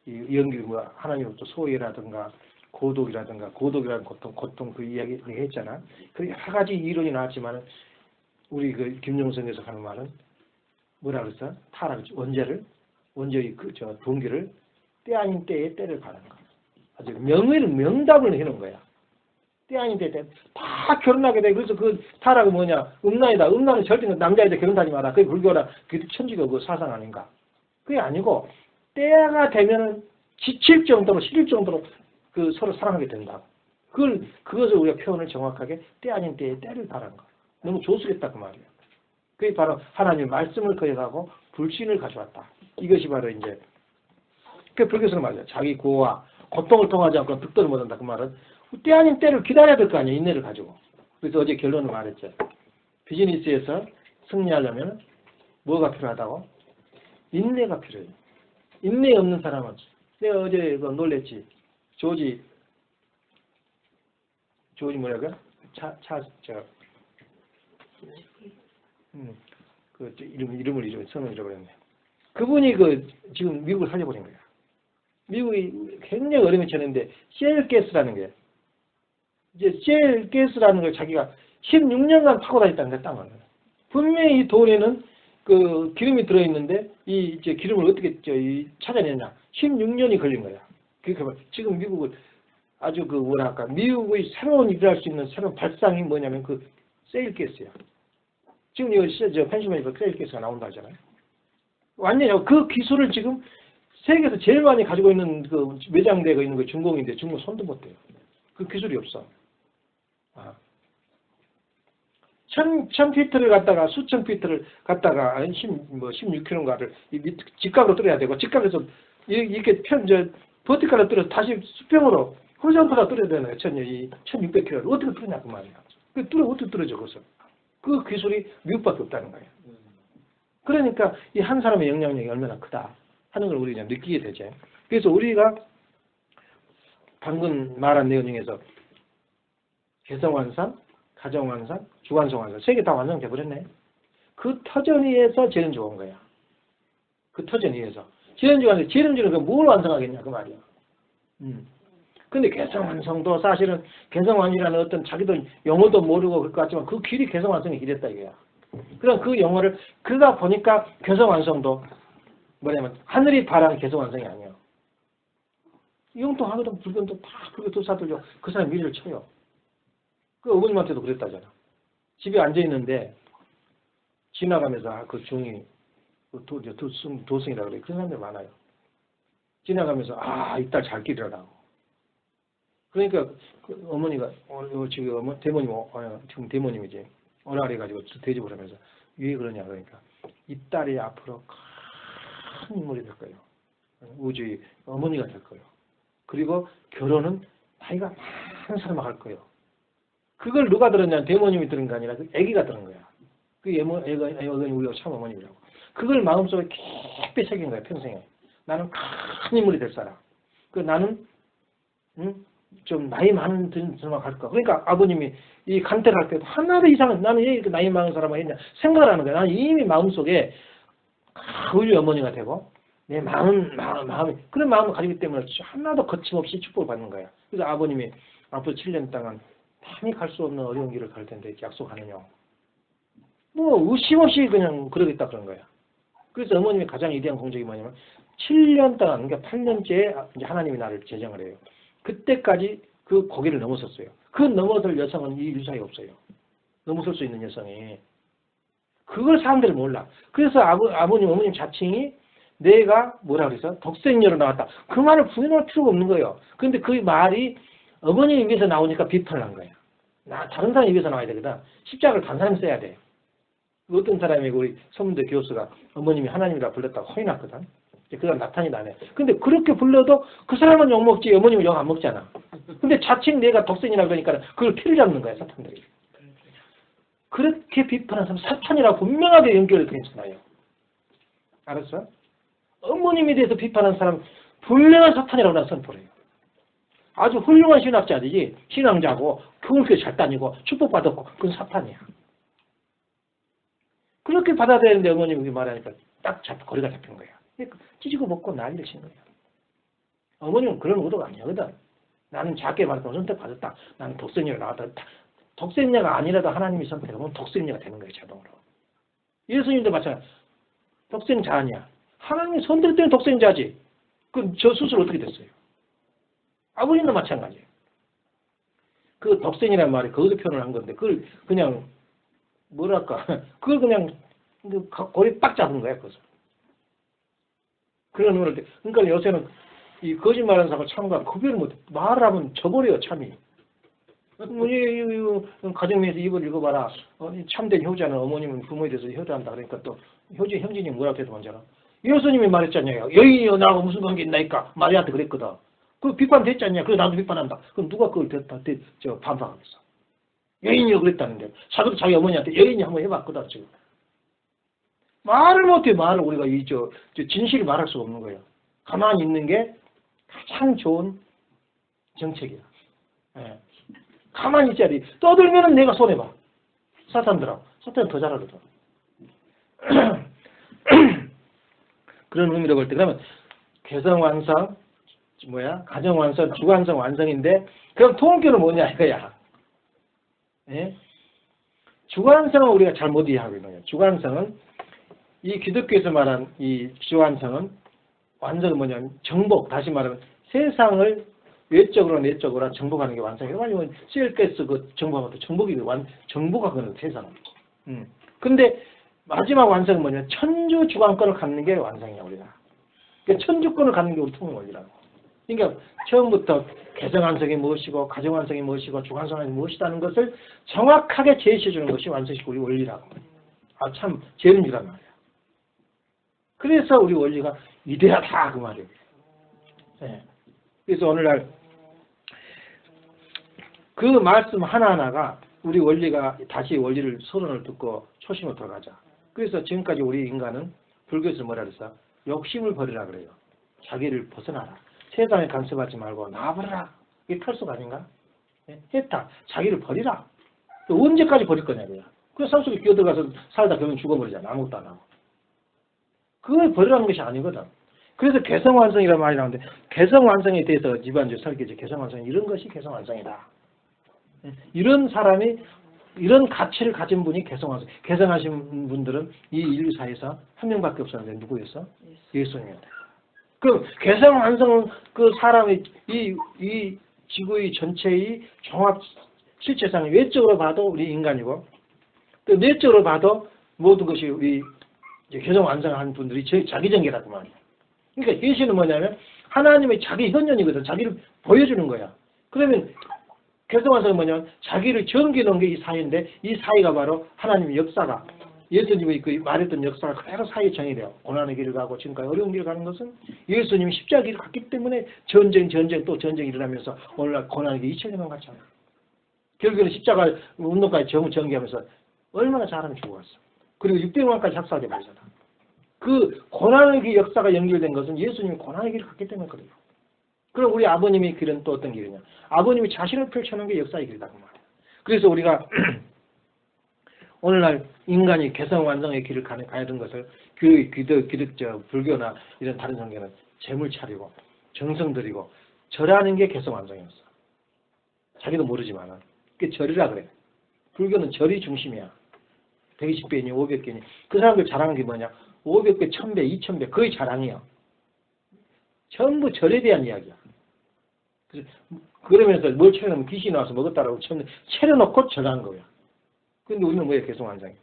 이 연기 뭐 하나님으로부터 소외라든가 고독이라는 고통 그 이야기 했잖아. 그 여러 가지 이론이 나왔지만은 우리 그 김영성에서 하는 말은 뭐라 그랬어? 타락 원죄의 동기를 때 아닌 때에 때를 가는 거야. 아주 명답을 해놓은 거야. 때 아닌 때에 다 결혼하게 돼. 그래서 그 타락은 뭐냐? 음란이다. 음란은 절대 남자애들 결혼하지 마라. 그게 불교라. 그게 천주교 그 사상 아닌가? 그게 아니고 때가 되면은 지칠 정도로 싫을 정도로 그 서로 사랑하게 된다. 그것을 우리가 표현을 정확하게 때 아닌 때에 때를 가는 거야. 너무 조수겠다 그 말이야. 그게 바로 하나님의 말씀을 거역하고 불신을 가져왔다. 이것이 바로 이제 그 불교에서는 말이야. 자기 구호와 고통을 통하지 않고 득도를 못한다 그 말은 때 아닌 때를 기다려야 될 거 아니야. 인내를 가지고. 그래서 어제 결론을 말했죠. 비즈니스에서 승리하려면 뭐가 필요하다고? 인내가 필요해요. 인내 없는 사람은 내가 어제 놀랬지. 조지 뭐라고요? 이름을 성을 잃어버렸네. 그분이 지금 미국을 살려버린 거야. 미국이 굉장히 어려움에 처했는데 셰일가스라는 게 이제 셰일가스라는 걸 자기가 16년간 타고 다녔다는 거야, 땅을. 분명히 이 돈에는 그 기름이 들어있는데 이 이제 기름을 어떻게 찾아내냐? 16년이 걸린 거야. 그러니까 지금 미국을 아주 미국의 새로운 일을 할 수 있는 새로운 발상이 뭐냐면 그 셰일가스야. 지금 이거 펜실베니아 셰일가스가 나온다 하잖아요. 완전히 그 기술을 지금 세계에서 제일 많이 가지고 있는 그 매장되어 있는 거 중공인데 중공 손도 못 대요. 그 기술이 없어. 아. 1000피트를 갖다가 수천 피트를 갖다가 16km인가를 직각으로 뚫어야 되고 직각에서 이렇게 버티칼로 뚫어서 다시 수평으로 호리존탈로 뚫어야 되는 1600km를 어떻게 뚫냐 그 말이야. 어떻게 뚫어져 그것을. 그 기술이 미국밖에 없다는 거예요. 그러니까 이 한 사람의 영향력이 얼마나 크다 하는 걸 우리가 느끼게 되죠. 그래서 우리가 방금 말한 내용 중에서 개성완성, 가정완성, 주완성완성 세 개 다 완성돼 버렸네. 그 터전 위에서 재련주가 온 거야. 그 터전 위에서 재련주는 뭘 완성하겠냐 그 말이야. 근데 개성완성도 사실은 개성완이라는 어떤 자기도 영어도 모르고 그럴 것 같지만 그 길이 개성완성의 길이었다 이거야. 그럼 그 영어를 그가 보니까 개성완성도 뭐냐면 하늘이 바라는 개성완성이 아니야. 이용도 하거든 불교도 다 불교 도사들요 그 사람 미리를 쳐요. 그 어머님한테도 그랬다잖아. 집에 앉아 있는데 지나가면서 그 중이 도승이라 그래. 그런 사람들 많아요. 지나가면서 이 딸 잘 길이라고. 그러니까 그 어머니가 지금 대모님이지. 어라래 가지고 대접을 하면서 왜 그러냐 그러니까 이 딸이 앞으로 큰 인물이 될 거예요. 우주의 어머니가 될 거예요. 그리고 결혼은 나이가 많은 사람하고 할 거예요. 그걸 누가 들었냐면 대모님이 들은 게 아니라 그 아기가 들은 거야. 그 애가 우리가 참 어머님이라고. 그걸 마음속에 깊이 새긴 거야 평생에. 나는 큰 인물이 될 사람. 나는 좀 나이 많은 사람하고 할 거야. 그러니까 아버님이 이 간택을 할 때도 하나도 이상은 나는 왜 이렇게 나이 많은 사람하고 했냐 생각을 하는 거야. 나는 이미 마음속에 우리 어머니가 되고 내 마음이 그런 마음을 가지기 때문에 하나도 거침없이 축복을 받는 거야. 그래서 아버님이 앞으로 7년 동안 남이 갈 수 없는 어려운 길을 갈 텐데 약속하느냐. 의심 없이 그냥 그러겠다 그런 거야. 그래서 어머님이 가장 위대한 공적이 뭐냐면 7년 동안 그러니까 8년째에 이제 하나님이 나를 제정을 해요. 그때까지 그 고개를 넘어섰어요. 그 넘어설 여성은 이 유사에 없어요. 넘어설 수 있는 여성이. 그걸 사람들이 몰라. 그래서 아버님, 어머님 자칭이 내가 뭐라 그래서 독생녀로 나왔다. 그 말을 부인할 필요가 없는 거예요. 그런데 그 말이 어머님 입에서 나오니까 비판을 한 거예요. 다른 사람 입에서 나와야 되거든. 십자가를 다른 사람이 써야 돼. 어떤 사람이 우리 서문대 교수가 어머님이 하나님이라 불렀다고 허이났거든. 그건 나타이 나네. 근데 그렇게 불러도 그 사람은 욕먹지 어머님은 욕 안 먹잖아. 근데 자칭 내가 독생이라 그러니까 그걸 피를 잡는 거야 사탄들이. 그렇게 비판한 사람 사탄이라고 분명하게 연결을 그랬잖아요. 알았어? 어머님에 대해서 비판한 사람 분명한 사탄이라고 난 선포를 해요. 아주 훌륭한 신학자들이 신앙자고 교육교 잘 다니고 축복받았고 그건 사탄이야. 그렇게 받아들이는데 어머님이 말하니까 딱 거리가 잡힌 거야. 찢고 먹고 난리를 친 거야. 어머님은 그런 의도가 아니거든. 나는 작게 말해서 선택받았다. 나는 독생녀가 나왔다. 독생녀가 아니라도 하나님이 선택하면 독생녀가 되는 거예요. 자동으로. 예수님도 마찬가지. 독생자 아니야. 하나님이 선택 때문에 독생자지. 그럼 저 수술 어떻게 됐어요? 아버님도 마찬가지예요. 그 독생이라는 말이 거기서 표현을 한 건데 그걸 그냥 뭐랄까 그걸 그냥 거의 딱 잡은 거야. 그것을. 그런 의미를 때 그러니까 요새는 이 거짓말하는 사람을 참가 구별을 못해. 말을 하면 져버려요 참이. 가정에서 이걸 읽어봐라. 참된 효자는 어머님은 부모에 대해서 효자한다. 그러니까 또 형진이 뭐라고 해도 먼저라. 예수님이 말했잖아요. 여인이여 나하고 무슨 관계 있나이까 마리아한테 그랬거든. 그 비판됐지 않냐. 그래서 나도 비판한다. 그럼 누가 그걸 반박하겠어. 여인이여 그랬다는데. 자기 어머니한테 여인이 한번 해봤거든 지금. 말을 못해 말을 우리가 진실을 말할 수가 없는 거예요. 가만히 있는 게 가장 좋은 정책이야. 예. 가만히 있자리 떠들면은 내가 손해봐. 사탄들하고. 사탄은 더 잘하거든. 그런 의미로 볼 때 그러면 개성완성 가정완성, 주관성 완성인데 그럼 통계는 뭐냐 이거야. 예? 주관성은 우리가 잘못 이해하고 있는 거예요. 주관성은 이 기독교에서 말한 이 주관성은 완성은 뭐냐면 정복, 다시 말하면 세상을 외적으로 내적으로 정복하는 게 완성이에요. 아니면 셀가스 그 정복하는 것도 정복하는 세상은. 근데 마지막 완성은 뭐냐? 천주 주관권을 갖는 게 완성이야 우리가. 그러니까 천주권을 갖는 게 우리 통일 원리라고. 그러니까 처음부터 개성완성이 무엇이고 가정완성이 무엇이고 주관성이 무엇이라는 것을 정확하게 제시해 주는 것이 완성식 우리 원리라고. 아 참 재능이란 말이야. 그래서 우리 원리가 위대하다 그 말이에요. 네. 그래서 오늘날 그 말씀 하나하나가 우리 원리가 다시 원리를 서론을 듣고 초심으로 들어가자. 그래서 지금까지 우리 인간은 불교에서 뭐라 그랬어? 욕심을 버리라 그래요. 자기를 벗어나라. 세상에 간섭하지 말고 나와버려라. 이게 탈수가 아닌가? 네? 해타. 자기를 버리라. 언제까지 버릴 거냐고요. 그 산속에 끼어들어가서 살다 결국 죽어버리잖아. 아무것도 안 하고. 그걸 버리라는 것이 아니거든. 그래서 개성완성이라는 말이 나오는데 개성완성에 대해서 집안주 설계지 개성완성 이런 것이 개성완성이다. 이런 사람이 이런 가치를 가진 분이 개성완성. 개성하신 분들은 이 인류사에서 한 명밖에 없었는데 누구였어? 예수님이었다. 그럼 개성완성은 그 사람의 이 지구의 전체의 종합 실체상 외적으로 봐도 우리 인간이고 또 내적으로 봐도 모든 것이 우리 개성완성한 분들이 자기정계라고 말이야. 그러니까 계시는 뭐냐면 하나님의 자기 현현이거든. 자기를 보여주는 거야. 그러면 개성완성은 뭐냐면 자기를 정기놓은 게 이 사회인데 이 사회가 바로 하나님의 역사가 예수님이 그 말했던 역사가 그대로 사회에 정의돼요. 고난의 길을 가고 지금까지 어려운 길을 가는 것은 예수님이 십자가 길을 갔기 때문에 전쟁 또 전쟁이 일어나면서 오늘날 고난의 길 2000년간 갔잖아. 결국에는 십자가 운동까지 전개하면서 얼마나 사람이 죽어갔어. 그리고 600만까지 학살하게 말잖아. 그 고난의 길 역사가 연결된 것은 예수님이 고난의 길을 갔기 때문에 그래요. 그럼 우리 아버님의 길은 또 어떤 길이냐. 아버님이 자신을 펼쳐놓은 게 역사의 길이라고 말이야. 그래서 우리가 오늘날 인간이 개성완성의 길을 가야하는 것을 불교나 이런 다른 성경은 재물 차리고 정성 들이고 절하는 게 개성완성이었어. 자기도 모르지만 그게 절이라 그래. 불교는 절이 중심이야. 120배니 500배니 그 사람들 자랑하는 게 뭐냐. 500배, 1000배, 2000배 거의 자랑이야. 전부 절에 대한 이야기야. 그러면서 뭘 차려놓으면 귀신이 나와서 먹었다라고 차려놓고 절하는 거야. 근데 우리는 뭐예요? 개성완성이.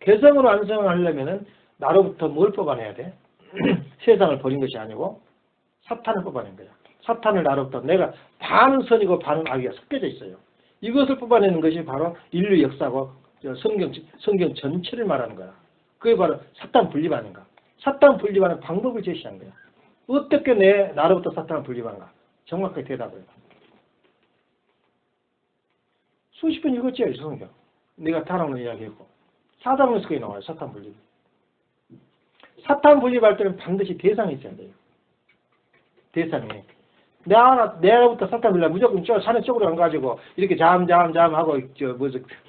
개성을 완성하려면은 나로부터 뭘 뽑아내야 돼? 세상을 버린 것이 아니고 사탄을 뽑아낸 거야. 사탄을 나로부터 내가 반은 선이고 반은 악이가 섞여져 있어요. 이것을 뽑아내는 것이 바로 인류 역사고 성경 전체를 말하는 거야. 그게 바로 사탄 분립 아닌가. 사탄 분립하는 방법을 제시한 거야. 어떻게 나로부터 사탄을 분립하는가. 정확하게 대답을 해봐. 수십 번 읽었지, 성경. 내가 타락론 이야기했고. 사단론에서 그게 나와요, 사탄 분립. 사탄 분립할 때는 반드시 대상이 있어야 돼요. 대상이. 내가부터 사탄 분립 무조건 산의 쪽으로 안 가지고 이렇게 하고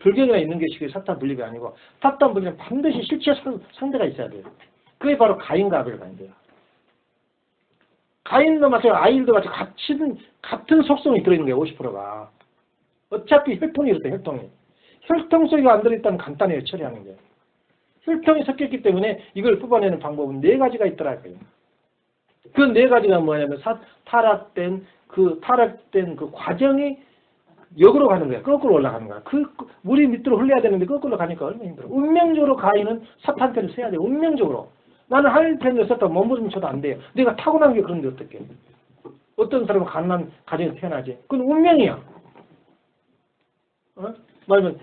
불경이나 있는 게 사탄 분립이 아니고 사탄 분립은 반드시 실체 상대가 있어야 돼요. 그게 바로 가인과 아벨 관계야. 가인도 마찬가지로 아벨도 마찬가지로 같은 속성이 들어있는 거예요. 50%가. 어차피 혈통이 있어요. 혈통 속에 안 들어있다면 간단해요. 처리하는 게. 혈통이 섞였기 때문에 이걸 뽑아내는 방법은 4가지가 있더라고요. 그 4가지가 뭐냐면 타락된 그 과정이 역으로 가는 거야. 거꾸로 올라가는 거야. 물이 밑으로 흘러야 되는데 거꾸로 가니까 얼마나 힘들어. 운명적으로 가인은 사탄 편을 써야 돼. 운명적으로. 나는 하늘 편을 썼다 몸부림 쳐도 안 돼요. 내가 타고난 게 그런데 어떡해. 어떤 사람은 가난한 가정에 태어나지. 그건 운명이야. 말하면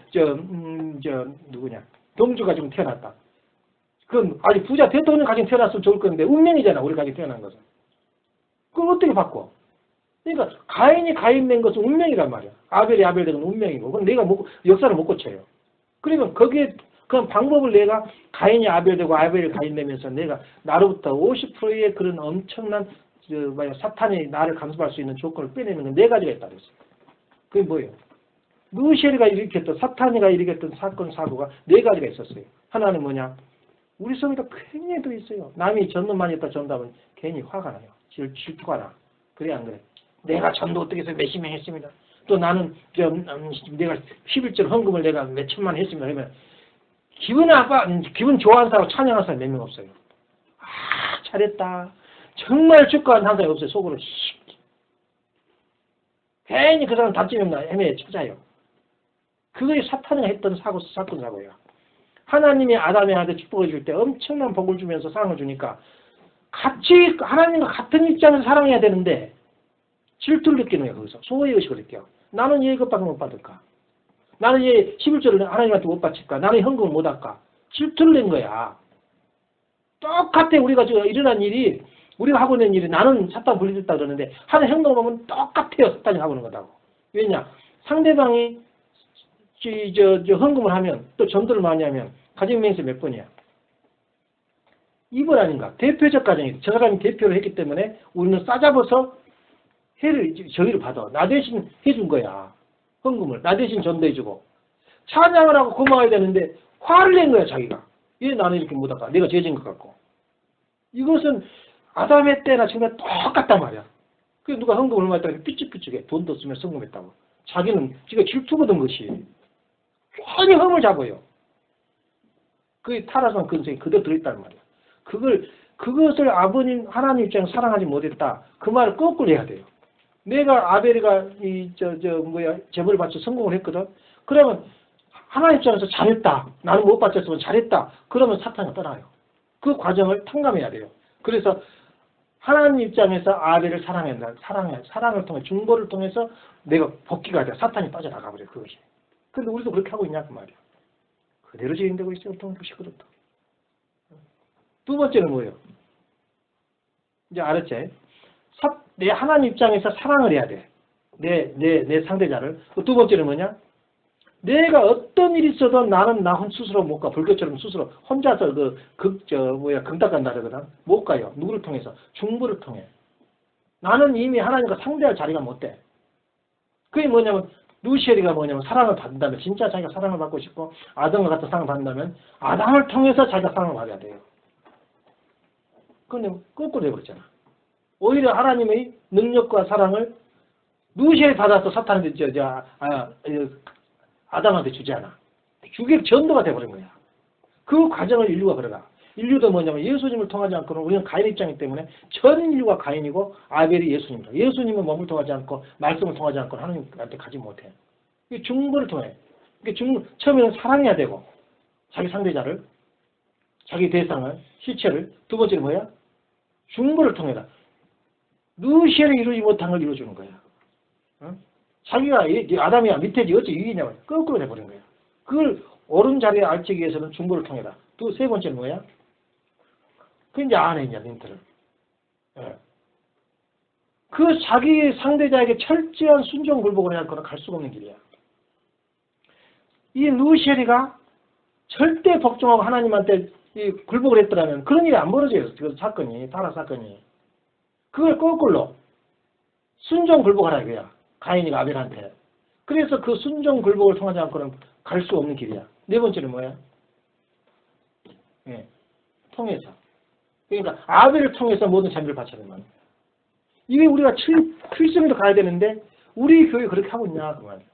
누구냐. 동주가 좀 태어났다. 그건 아주 부자 대통령 가정 태어났으면 좋을 건데 운명이잖아. 우리 가정 태어난 것은. 그걸 어떻게 바꿔? 그러니까 가인이 가인 낸 것은 운명이란 말이야. 아벨이 아벨 된 건 운명이고. 그건 내가 역사를 못 고쳐요. 그러면 거기에 그런 방법을 내가 가인이 아벨 되고 아벨이 가인 되면서 내가 나로부터 50%의 그런 엄청난 사탄이 나를 간섭할 수 있는 조건을 빼내는 건 4가지가 있다 그랬어. 그게 뭐예요? 루시엘이가 일으켰던 사탄이가 일으켰던 사건 사고가 4가지가 있었어요. 하나는 뭐냐? 우리 속에도 굉장히 더 있어요. 남이 전도 많이 했다 전도하면 괜히 화가 나요. 질투가 나. 그래 안 그래? 내가 전도 어떻게 해서 몇십 명 했습니다. 또 나는 내가 11절 헌금을 내가 몇천만 했습니다. 그러면 기분 좋아하는 사람 찬양하는 사람 몇 명 없어요. 아 잘했다. 정말 축하하는 한 사람이 없어요. 속으로 괜히 그 사람 답지면 헤매에 찾아요. 그게 사탄이 했던 사건 사고예요. 하나님이 아담의 아들 축복을 줄 때 엄청난 복을 주면서 사랑을 주니까 같이 하나님과 같은 입장에서 사랑해야 되는데 질투를 느끼는 거예요. 거기서 소외의식을 느껴. 나는 얘 이것밖에 못 받을까? 나는 얘 11조를 하나님한테 못 바칠까? 나는 현금을 못 할까? 질투를 낸 거야. 똑같아. 우리가 지금 일어난 일이 우리가 하고 있는 일이 나는 사탄 분리됐다 그러는데 하는 행동을 보면 똑같아요. 사탄이 하고 있는 거다고. 왜냐? 상대방이 헌금을 하면 또 전도를 많이 하면 가정명세 몇 번이야? 2번 아닌가? 대표적 가정이 저 사람이 대표를 했기 때문에 우리는 싸잡아서 저희를 받아. 나 대신 해준 거야. 헌금을. 나 대신 전도해주고. 찬양을 하고 고마워야 되는데 화를 낸 거야 자기가. 왜 나는 이렇게 못할까? 내가 죄진 것 같고. 이것은 아담의 때나 지금 똑같단 말이야. 그래서 누가 헌금을 얼마 했다고 삐죽삐죽해. 돈도 쓰면 성공했다고. 자기는 지가 질투거든 것이. 괜히 흠을 잡아요. 그게 타락한 근성이 그대로 들어있단 말이야. 그것을 아버님 하나님 입장에서 사랑하지 못했다. 그 말을 거꾸로 해야 돼요. 내가 아벨이가 제벌을 바쳐 성공을 했거든. 그러면 하나님 입장에서 잘했다. 나는 못 바쳤으면 잘했다. 그러면 사탄이 떠나요. 그 과정을 탕감해야 돼요. 그래서 하나님 입장에서 아벨을 사랑한다. 사랑을 통해 중보를 통해서 내가 복귀가 돼. 사탄이 빠져나가 버려 그것이. 근데 우리도 그렇게 하고 있냐 그 말이야. 그대로 진행되고 있어요. 부시거든. 두 번째는 뭐예요? 이제 알았지? 내 하나님 입장에서 사랑을 해야 돼. 내 상대자를. 두 번째는 뭐냐? 내가 어떤 일이 있어도 나는 나 스스로 못 가. 불교처럼 스스로 혼자서 금딱 간다 그러거든. 못 가요. 누구를 통해서? 중보를 통해. 나는 이미 하나님과 상대할 자리가 못 돼. 그게 뭐냐면 루시엘이가 뭐냐면 사랑을 받는다면 진짜 자기가 사랑을 받고 싶고 아담과 같은 사랑을 받는다면 아담을 통해서 자기가 사랑을 받아야 돼요. 그런데 거꾸로 해버렸잖아. 오히려 하나님의 능력과 사랑을 루시엘이 받아서 사탄한테 아담한테 주지 않아. 주객 전도가 돼버린 거야. 그 과정을 인류가 걸어가. 인류도 뭐냐면 예수님을 통하지 않고는 우리는 가인 입장이기 때문에 전 인류가 가인이고 아벨이 예수님이다. 예수님은 몸을 통하지 않고 말씀을 통하지 않고 하나님한테 가지 못해. 중보를 통해. 처음에는 사랑해야 되고 자기 상대자를, 자기 대상을, 실체를. 두 번째는 뭐야? 중보를 통해라. 루시엘이 이루지 못한 걸 이루어주는 거야. 어? 자기가 아담이야 밑에지 어찌 이기냐고 거꾸로 해버린 거야. 그걸 옳은 자리에 앉기 위해서는 중보를 통해라. 세 번째는 뭐야? 그 이제 안 해, 이제 멘트를. 예. 그 자기 상대자에게 철저한 순종 굴복을 해야 할 거는 갈 수가 없는 길이야. 이 루시엘이가 절대 복종하고 하나님한테 이 굴복을 했더라면 그런 일이 안 벌어져요. 그 사건이, 타락 사건이. 그걸 거꾸로 순종 굴복하라 이거야. 가인이가 아벨한테. 그래서 그 순종 굴복을 통하지 않고는 갈 수 없는 길이야. 네 번째는 뭐야? 예, 통해서. 그러니까 아벨을 통해서 모든 자비를 바쳐야 된다. 이게 우리가 필승으로 가야 되는데 우리 교회 그렇게 하고 있냐 그 말이야.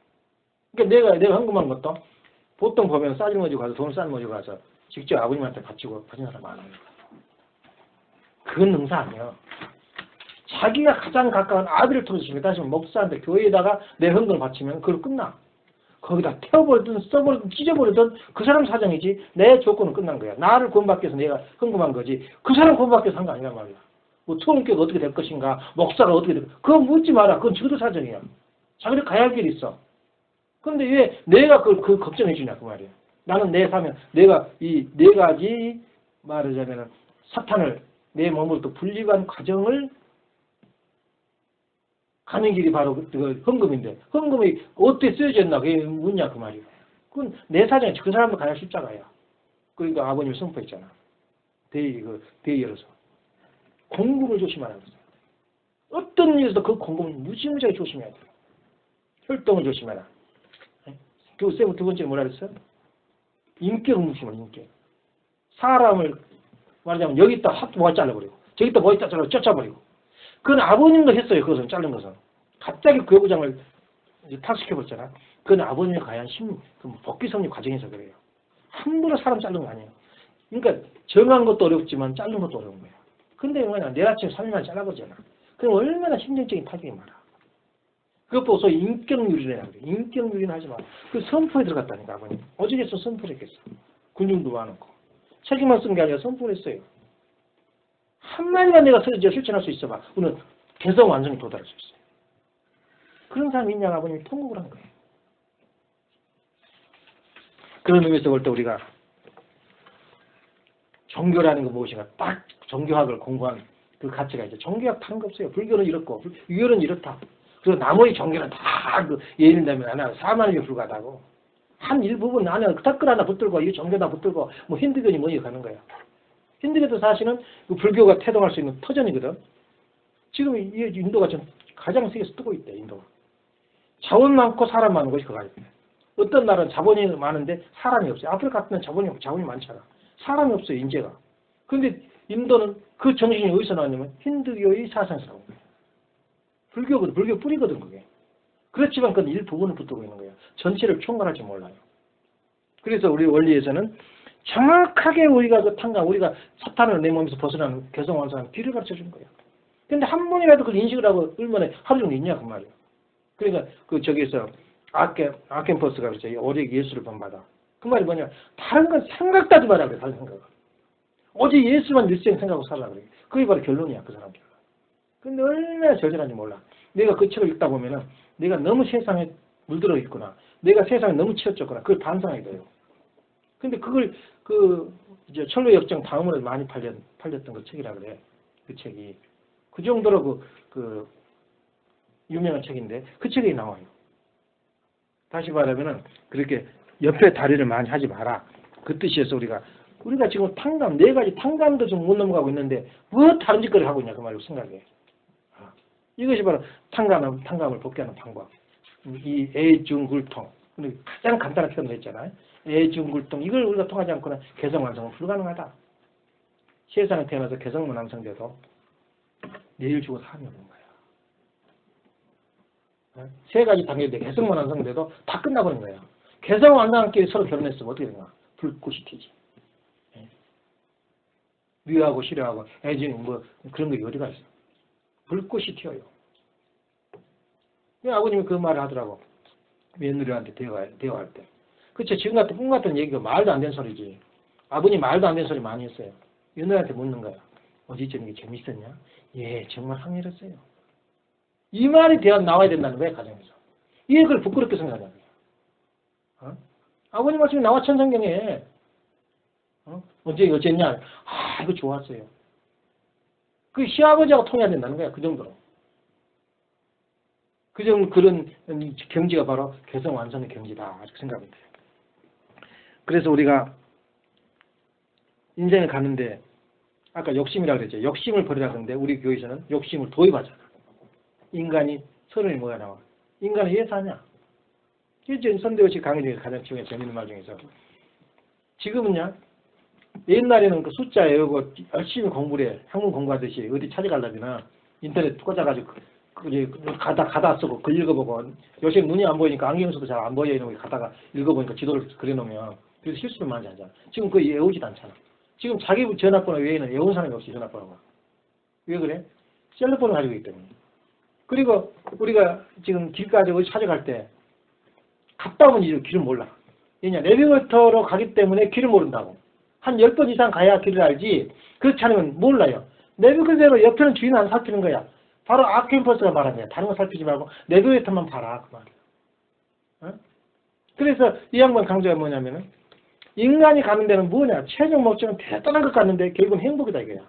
그러니까 내가 궁금한 것도 보통 보면 싸질머지고 가서 돈을 싸질머지고 가서 직접 아버님한테 바치고 바친 사람 많아요. 그건 능사 아니야. 자기가 가장 가까운 아비를 통해서 다시 목사한테 교회에다가 내 헌금을 바치면 그걸 끝나. 거기다 태워버리든 써버리든 찢어버리든 그 사람 사정이지 내 조건은 끝난 거야. 나를 구원받기 위해서 내가 헌금한 거지 그 사람 구원받기 위해서 한 거 아니란 말이야. 뭐 투혼교가 어떻게 될 것인가 목사가 어떻게 될 것인가 그거 묻지 마라. 그건 저도 사정이야. 자기들 가야 할 길이 있어. 그런데 왜 내가 그 걱정해 주냐 그 말이야. 나는 내 사명 내가 이 네 가지 말하자면 사탄을 내 몸으로부터 분리한 과정을 가는 길이 바로 그 헌금인데 헌금이 어떻게 쓰여졌나 그게 묻냐 그 말이야. 그건 내 사정이 그 사람도 가야 십자가야. 그러니까 아버님이 선포했잖아. 대의 열어서 공금을 조심하라고 했어요. 어떤 일에서도 그 공금을 무지무지하게 조심해야 돼. 혈통을 조심해라. 두 번째는 뭐라 그랬어요? 인격을 무심하라. 인격. 사람을 말하자면 여기다 확 모아 잘라버리고 저기다 모아 잘라버리고 쫓아버리고 그건 아버님도 했어요. 그것은 자른 것은. 갑자기 교부장을 탁시켜버렸잖아. 그건 아버님의 과연 복귀성립 과정에서 그래요. 함부로 사람 자른 거 아니에요. 그러니까 정한 것도 어렵지만 자른 것도 어려운 거야. 근데 뭐냐 내일 아침 3일만 잘라버리잖아. 그럼 얼마나 심정적인 타격이 많아. 그것 보고서 인격유린이라고 그래. 인격유린 하지 마. 그 선포에 들어갔다니까 아버님. 어저께서 선포를 했겠어. 군중도 많았고. 책임만 쓴 게 아니라 선포를 했어요. 한마디만 내가 실천할 수 있어봐. 우리는 개성 완성에 도달할 수 있어요. 그런 사람이 있냐 아버님이 통곡을 한 거예요. 그런 의미에서 볼 때 우리가 종교라는 거 무엇인가 딱 종교학을 공부한 그 가치가 있죠. 종교학 다른 거 없어요. 불교는 이렇고 유교는 이렇다. 그리고 나머지 종교는 다 예를 들면 하나 사만에 불과하다고. 한 일부분 안에 댓글 하나 붙들고 이 종교다 붙들고 뭐 힌두교니 뭐니 가는 거야. 힌두교도 사실은 그 불교가 태동할 수 있는 터전이거든. 지금 이 인도가 좀 가장 세계에서 뜨고 있대. 인도가. 자원 많고 사람 많은 것이 그거 아니야. 어떤 나라는 자본이 많은데 사람이 없어요. 아프리카 같은 데는 자본이 많잖아. 사람이 없어요. 인재가. 그런데 인도는 그 정신이 어디서 나왔냐면 힌두교의 사상에서 나온 거예요. 불교거든. 불교 뿌리거든 그게. 그렇지만 그건 일부분을 붙들고 있는 거예요. 전체를 총괄할 줄 몰라요. 그래서 우리 원리에서는 정확하게 우리가 그 탕감, 우리가 사탄을 내 몸에서 벗어나는 개성완성하는 길을 가르쳐 주는 거예요. 근데 한 번이라도 그걸 인식을 하고 얼마나 하루 종일 있냐 그 말이에요. 그러니까 그 저기에서 아켄퍼스가 그랬죠. 오직 예수를 본받아. 그 말이 뭐냐? 다른 건 생각도 하지 마라 그래. 다른 생각을. 오직 예수만 일생 생각하고 살라 그래. 그게 바로 결론이야 그 사람 결론. 근데 얼마나 절절한지 몰라. 내가 그 책을 읽다 보면은 내가 너무 세상에 물들어 있구나. 내가 세상에 너무 치우쳤구나. 그걸 반성하게 돼요. 근데 그걸 이제 철로 역정 다음으로 많이 팔렸던 그 책이라 그래. 그 책이 그 정도로 그 유명한 책인데 그 책이 나와요. 다시 말하면은 그렇게 옆에 다리를 많이 하지 마라. 그 뜻이어서 우리가 지금 탕감 네 가지 탕감도 좀 못 넘어가고 있는데 뭐 다른 짓거리 하고 있냐 그 말로 생각해. 이것이 바로 탕감을 복귀하는 방법. 이 애중굴통. 가장 간단한 표현을 했잖아요. 애중굴통. 이걸 우리가 통하지 않고는 개성완성은 불가능하다. 세상에 태어나서 개성만 완성돼도 내일 죽어 사람이 없는 거야. 세 가지 단계인데 개성만 완성돼도 다 끝나버린 거야. 개성 완성한끼리 서로 결혼했으면 어떻게 되나? 불꽃이 튀지. 미워하고 싫어하고 애증 뭐 그런 게 어디가 있어? 불꽃이 튀어요. 아버님이 그 말을 하더라고. 며느리한테 대화할 때. 그쵸. 지금 같은 꿈 같은 얘기가 말도 안 되는 소리지. 아버님 말도 안 되는 소리 많이 했어요. 며느리한테 묻는 거야. 어제 저녁에 재밌었냐? 예, 정말 항일했어요. 이 말이 나와야 된다는 거야, 가정에서. 이게 그걸 부끄럽게 생각하는 거야. 아버님 말씀이 나와 천성경에 언제 어쨌냐? 이거 좋았어요. 그 시아버지하고 통해야 된다는 거야. 그 정도로. 그런 경지가 바로 개성 완성의 경지다. 이렇게 생각합니다. 그래서 우리가 인생을 가는데 아까 욕심이라고 그랬죠. 욕심을 버리라 그러는데 우리 교회에서는 욕심을 도입하잖아. 인간이 서론이 뭐가 나와? 인간은 왜 사냐? 이게 선대호식 강의 중에서 가장 재밌는 말 중에서 지금은요. 옛날에는 그 숫자 외우고 열심히 공부를 해. 학문 공부하듯이 어디 찾아가려면 인터넷 꽂아가지고 가다 쓰고 글 읽어보고 요새 눈이 안 보이니까 안경 써도 잘 안 보여 이런 거 가다가 읽어보니까 지도를 그려놓으면 그래서 실수를 많이 하잖아. 지금 그거 외우지도 않잖아. 지금 자기 전화번호 외에는 외운 사람이 없이 전화번호가. 왜 그래? 셀러폰을 가지고 있기 때문에. 그리고 우리가 지금 길가에 어디 찾아갈 때 갔다 오면 이제 길을 몰라. 왜냐? 내비게이터로 가기 때문에 길을 모른다고. 한 10번 이상 가야 길을 알지 그렇지 않으면 몰라요. 내비게이터로 옆에는 주인 안 살피는 거야. 바로 아크캠퍼스가 말하는 거야. 다른 거 살피지 말고 내비게이터만 봐라. 그 말이야. 어? 그래서 이 양반 강조가 뭐냐면은 인간이 가는 데는 뭐냐. 최종 목적은 대단한 것 같는데 결국은 행복이다 이거야.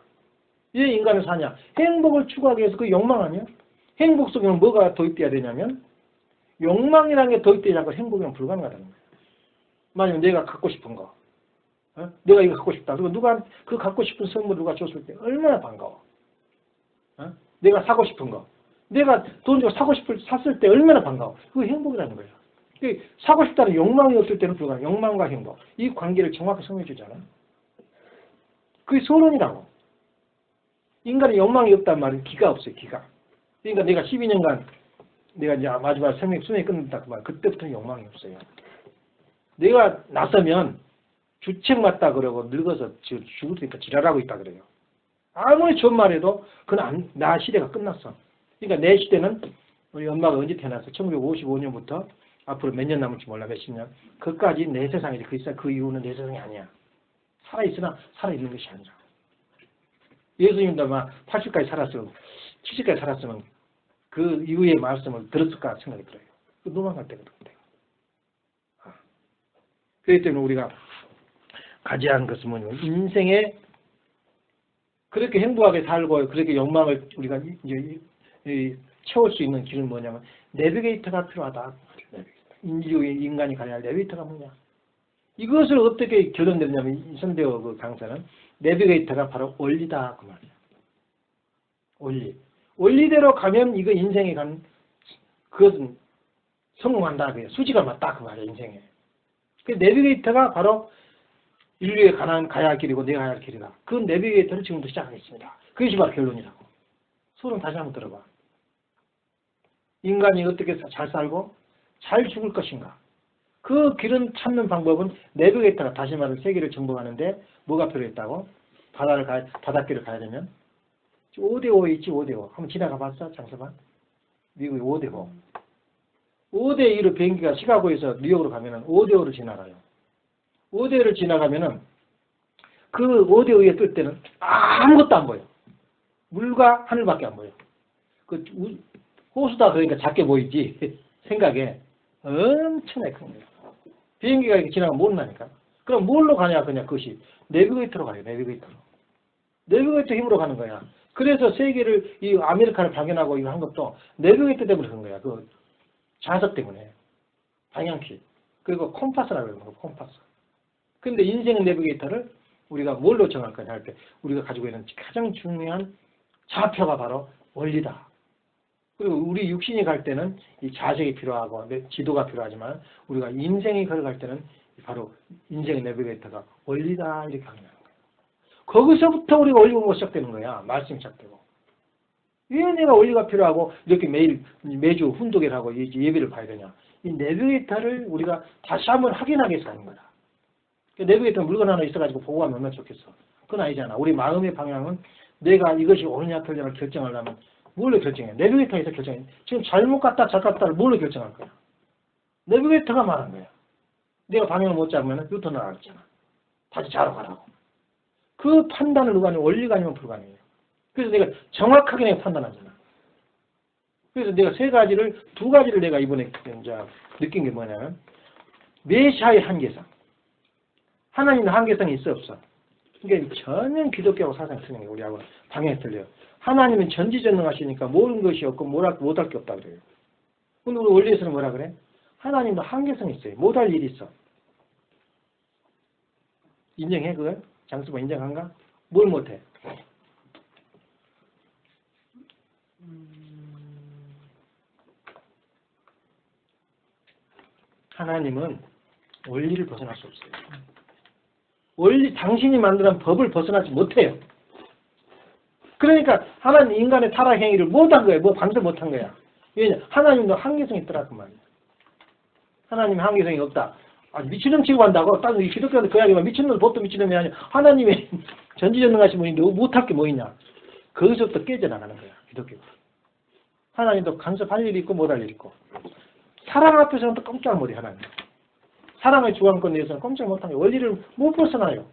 왜 인간을 사냐. 행복을 추구하기 위해서 그 욕망 아니야? 행복 속에는 뭐가 도입돼야 되냐면 욕망이라는 게 도입되지 않고 행복이면 불가능하다는 거야. 만약에 내가 갖고 싶은 거 내가 이거 갖고 싶다. 그리고 누가 그 갖고 싶은 선물 누가 줬을 때 얼마나 반가워. 내가 사고 싶은 거. 내가 돈 주고 샀을 때 얼마나 반가워. 그게 행복이라는 거야. 사고 싶다는 욕망이 없을 때는 불가능해. 욕망과 행복. 이 관계를 정확히 설명해 주잖아. 그게 소론이라고. 인간의 욕망이 없단 말은 기가 없어요. 기가. 그러니까 내가 12년간 내가 이제 마지막 수명이 끝났다 그 말. 그때부터는 욕망이 없어요. 내가 나서면 주책 맞다 그러고 늙어서 죽을 테니까 지랄하고 있다 그래요. 아무리 좋은 말해도 그건 나 시대가 끝났어. 그러니까 내 시대는 우리 엄마가 언제 태어났어? 1955년부터 앞으로 몇 년 남을지 몰라 몇십 년. 그까지 내 세상이지. 그 이후는 내 세상이 아니야. 살아있으나 살아있는 것이 아니라. 예수님도 아마 80까지 살았으면 70까지 살았으면 그 이후의 말씀을 들었을까 생각이 들어요. 노망할 때가 그런데. 그렇기 때문에 우리가 가져야 하는 것은 뭐냐면 인생에 그렇게 행복하게 살고 그렇게 욕망을 우리가 이제 채울 수 있는 길은 뭐냐면 내비게이터가 필요하다. 인간이 가야 할 내비게이터가 뭐냐. 이것을 어떻게 결론내냐면 선대호 그 강사는 내비게이터가 바로 원리다 그 말이야. 원리. 원리대로 가면 이거 인생에 간 그것은 성공한다. 그게 수지가 맞다 그 말이야 인생에. 그 내비게이터가 바로 인류에 가야 할 길이고 내가 가야 할 길이다. 그 내비게이터를 지금부터 시작하겠습니다. 그것이 바로 결론이라고. 소론 다시 한번 들어봐. 인간이 어떻게 잘 살고 잘 죽을 것인가. 그 길은 찾는 방법은 내비게이터가 다시 말해 세계를 정복하는데 뭐가 필요했다고? 바닷길을 가야 되면 5대5 있지 5대5. 한번 지나가 봤어? 장서방? 미국이 5대5. 5대2로 비행기가 시카고에서 뉴욕으로 가면은 5대5를 지나가요. 5대5를 지나가면은 그 5대5에 뜰 때는 아무것도 안 보여. 물과 하늘밖에 안 보여. 그 호수다 그러니까 작게 보이지. 생각에 엄청나게 큰 거예요. 비행기가 이렇게 지나가면 모른다니까. 그럼 뭘로 가냐 그냥 그것이 내비게이터로 가요. 내비게이터로. 내비게이터 힘으로 가는 거야. 그래서 세계를 이 아메리카를 발견하고 이거 한 것도 내비게이터 때문에 그런 거야. 그 자석 때문에. 방향키. 그리고 콤파스라고 그러는 거 콤파스. 근데 인생의 내비게이터를 우리가 뭘로 정할 거냐 할 때 우리가 가지고 있는 가장 중요한 좌표가 바로 원리다. 그리고 우리 육신이 갈 때는 이 자석이 필요하고 지도가 필요하지만 우리가 인생이 걸어갈 때는 바로 인생의 내비게이터가 원리다 이렇게 하는 거예요. 거기서부터 우리가 원리 공부가 시작되는 거야. 말씀이 시작되고. 왜 내가 원리가 필요하고 이렇게 매주 훈독을 하고 예배를 봐야 되냐. 이 내비게이터를 우리가 다시 한번 확인하기 위해서 하는 거야. 내비게이터 물건 하나 있어가지고 보고 가면 얼마나 좋겠어. 그건 아니잖아. 우리 마음의 방향은 내가 이것이 옳으냐 틀리냐를 결정하려면 뭘로 결정해? 내비게이터에서 결정해. 지금 잘못 갔다 잘 갔다를 뭘로 결정할 거야? 내비게이터가 말한 거야. 내가 방향을 못 잡으면 유턴을 하잖아. 다시 좌로 가라고. 그 판단을 누가 하면 원리가 아니면 불가능해요. 그래서 내가 정확하게 내가 판단하잖아. 그래서 내가 두 가지를 내가 이번에 이제 느낀 게 뭐냐면 메시아의 한계성. 하나님의 한계성이 있어 없어? 그러니까 전혀 기독교하고 사상이 틀린 거예요. 우리하고는 방향이 틀려요. 하나님은 전지전능하시니까 모든 것이 없고 못할 게 없다 그래요. 근데 우리 원리에서는 뭐라 그래? 하나님도 한계성이 있어요. 못할 일이 있어. 인정해 그걸? 장수가 인정한가? 뭘 못해? 하나님은 원리를 벗어날 수 없어요. 원리, 당신이 만드는 법을 벗어나지 못해요. 그러니까 하나님 인간의 타락 행위를 못한 거예요. 뭐 반대 못한 거야. 왜냐? 하나님도 한계성이 있더라고 말이야. 하나님의 한계성이 없다. 아, 미친놈 취급한다고? 딱 기독교한테 그 이야기만 미친놈 법도 미친놈이 아니야. 하나님의 전지전능하신 분이 못할 게 뭐 있냐. 거기서부터 깨져나가는 거야. 기독교가. 하나님도 간섭할 일이 있고 못할 일이 있고. 사랑 앞에서는 또 꼼짝 못해 하나님. 사랑의 주관권 내에서는 꼼짝 못하는 거예요. 원리를 못 벗어나요.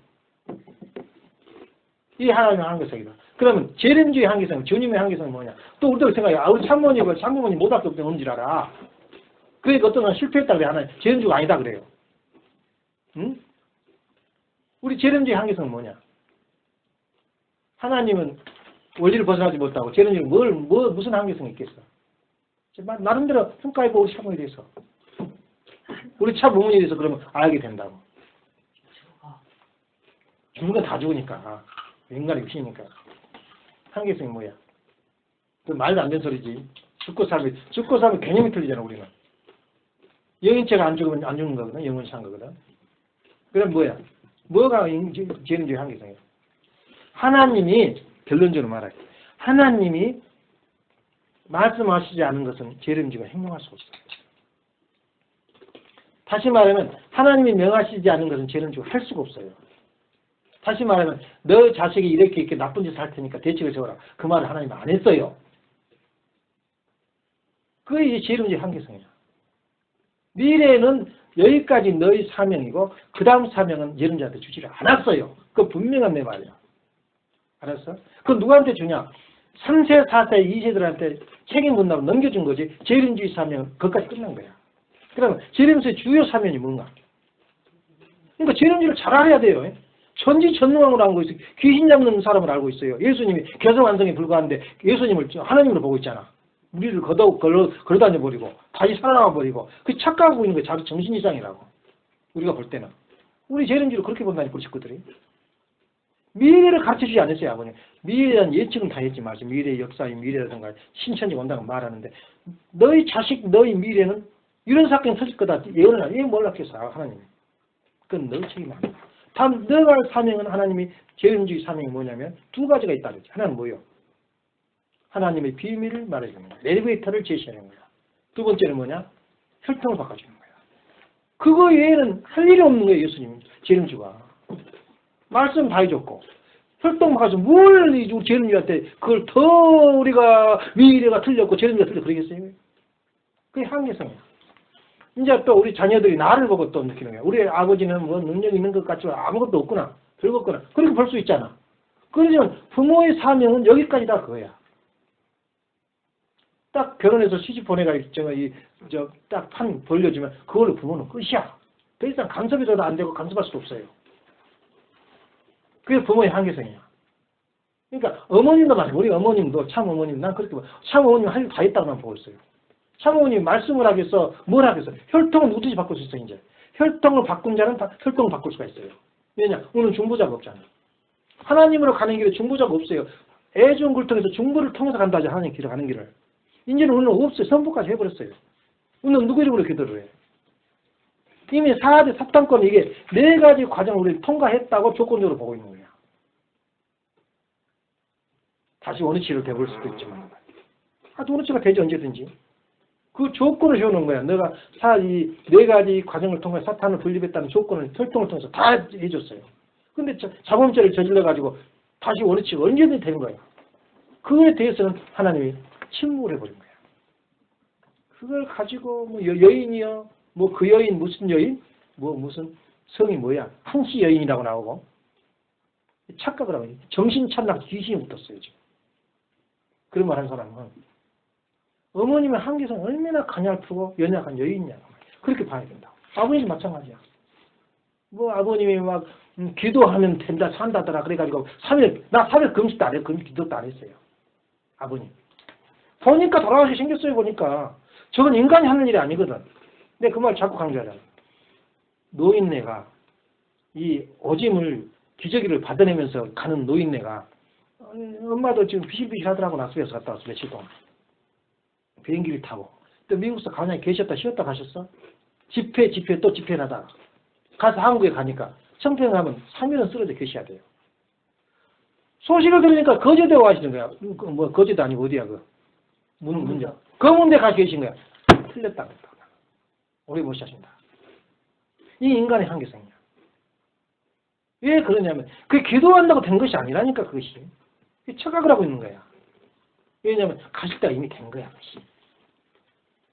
이 하나님의 한계성이다. 그러면 재림주의 한계성, 주님의 한계성은 뭐냐? 또 우리들 생각해. 아, 우리 참모님이 못할 게 없는 줄 알아. 그러니까 어떤 건 실패했다 그래. 하나님 재림주가 아니다 그래요. 응? 우리 재림주의 한계성은 뭐냐? 하나님은 원리를 벗어나지 못하고 재림주는 무슨 한계성이 있겠어? 나름대로 평가해보고 우리 참모에 대해서. 우리 참모에 대해서 그러면 알게 된다고. 죽은 건 다 죽으니까. 인간의 육신이니까. 한계성이 뭐야? 그 말도 안 되는 소리지. 죽고 살면 개념이 틀리잖아, 우리는. 영인체가 안 죽으면 안 죽는 거거든. 영혼이 산 거거든. 그럼 뭐야? 뭐가 재림주의 한계성이야? 하나님이, 결론적으로 말해. 하나님이 말씀하시지 않은 것은 재림주가 행동할 수 없어요. 다시 말하면 하나님이 명하시지 않은 것은 재림주가 할 수가 없어요. 다시 말하면 너 자식이 이렇게 나쁜 짓을 할 테니까 대책을 세워라. 그 말을 하나님은 안 했어요. 그게 이제 재림주의 한계성이야. 미래는 여기까지 너희 사명이고 그 다음 사명은 예언자한테 주지를 않았어요. 그거 분명한 내 말이야. 알았어? 그건 누구한테 주냐? 3세, 4세, 2세들한테 책임 분담을 넘겨준 거지. 재림주의 사명은 그것까지 끝난 거야. 그러면 재림주의 주요 사명이 뭔가? 그러니까 재림주의를 잘 알아야 돼요. 전지전능함으로 알고 있어요. 귀신 잡는 사람을 알고 있어요. 예수님이 개성완성에 불과한데 예수님을 하나님으로 보고 있잖아. 우리를 걸어다녀 버리고 다시 살아나와 버리고 그 착각하고 있는 게 자기 정신 이상이라고. 우리가 볼 때는. 우리 재림주의를 그렇게 본다니 우리 식구들이. 미래를 가르쳐주지 않았어요, 아버님. 미래에 대한 예측은 다 했지 말이죠. 미래의 역사의 미래라든가 신천지 온다고 말하는데 너희 자식, 너희 미래는 이런 사건이 터질 거다. 예언을 하냐. 이게 몰랐겠어, 하나님이. 그건 너희 책임 아니야. 다음 너가 할 사명은 하나님이 재림주의 사명이 뭐냐면 두 가지가 있다 그랬지. 하나는 뭐예요? 하나님의 비밀을 말해주는 거야. 내비게이터를 제시하는 거야. 두 번째는 뭐냐? 혈통을 바꿔주는 거야. 그거 외에는 할 일이 없는 거예요, 예수님. 재림주가. 말씀 다 해줬고 혈통 바꿔서 뭘 재림주한테 그걸 더 우리가 미래가 틀렸고 재림주가 틀려 그러겠어요? 그게 한계성이야. 이제 또 우리 자녀들이 나를 보고 또 느끼는 거야. 우리 아버지는 뭐 능력 있는 것 같지만 아무것도 없구나. 별거 없구나. 그렇게 볼 수 있잖아. 그러면 부모의 사명은 여기까지다 그거야. 딱 결혼해서 시집 보내가지고 딱 판 벌려주면 그걸로 부모는 끝이야. 더 이상 간섭이 더 안 되고 간섭할 수도 없어요. 그게 부모의 한계성이야. 그러니까 어머님도 마찬가지. 우리 어머님도 참 어머님 난 그렇게 봐. 참 어머님 할 일 다 했다고 난 보고 있어요. 참 어머님이 말씀을 하겠어. 뭘 하겠어. 혈통을 누구든지 바꿀 수 있어 이제. 혈통을 바꾼 자는 혈통을 바꿀 수가 있어요. 왜냐? 오늘 중보자가 없잖아. 하나님으로 가는 길에 중보자가 없어요. 애중굴통에서 중보를 통해서 간다 하죠. 하나님 길을 가는 길을. 이제는 오늘 없어요. 선포까지 해버렸어요. 오늘 누구 이름으로 기도를 해? 이미 4대 사탄권 이게 4가지 과정을 우리 통과했다고 조건적으로 보고 있는 거야. 다시 원위치로 돼볼 수도 있지만. 원위치가 되지 언제든지. 그 조건을 세우는 거야. 내가 이 4가지 과정을 통해 사탄을 분립했다는 조건을 혈통을 통해서 다 해줬어요. 근데 자범죄를 저질러가지고 다시 원위치가 언제든지 되는 거야. 그거에 대해서는 하나님이 침묵을 해버린 거야. 그걸 가지고 뭐 여인이요. 뭐 그 여인 무슨 여인? 뭐 무슨 성이 뭐야? 한시 여인이라고 나오고 착각을 하고 정신 찬락 귀신이 붙었어요 지금. 그런 말 한 사람은 어머님의 한계성 얼마나 가냘프고 연약한 여인이냐 그렇게 봐야 된다. 아버님도 마찬가지야. 뭐 아버님이 막 기도하면 된다 산다더라 그래가지고 3일 금식도 안 했고 기도도 안 했어요. 아버님. 보니까 돌아가시 생겼어요. 보니까. 저건 인간이 하는 일이 아니거든. 근데 그 말 자꾸 강조하잖아. 노인네가 이 오짐을 기저귀를 받아내면서 가는 노인네가 엄마도 지금 비실비실 하더라고. 나스베이스 갔다 왔어. 며칠 동안. 비행기를 타고. 또 미국에서 가만히 계셨다 쉬었다 가셨어. 집회 또 집회를 하다가 가서 한국에 가니까 청평 가면 3일은 쓰러져 계셔야 돼요. 소식을 들으니까 거제도에 와 계시는 거야. 뭐 거제도 아니고 어디야 그 문제. 그 문제 가 계신 거야. 틀렸다. 오래 못 사신다. 이 인간의 한계성이야. 왜 그러냐면 그게 기도한다고 된 것이 아니라니까 그것이. 착각을 하고 있는 거야. 왜냐하면 가실 때가 이미 된 거야. 그것이.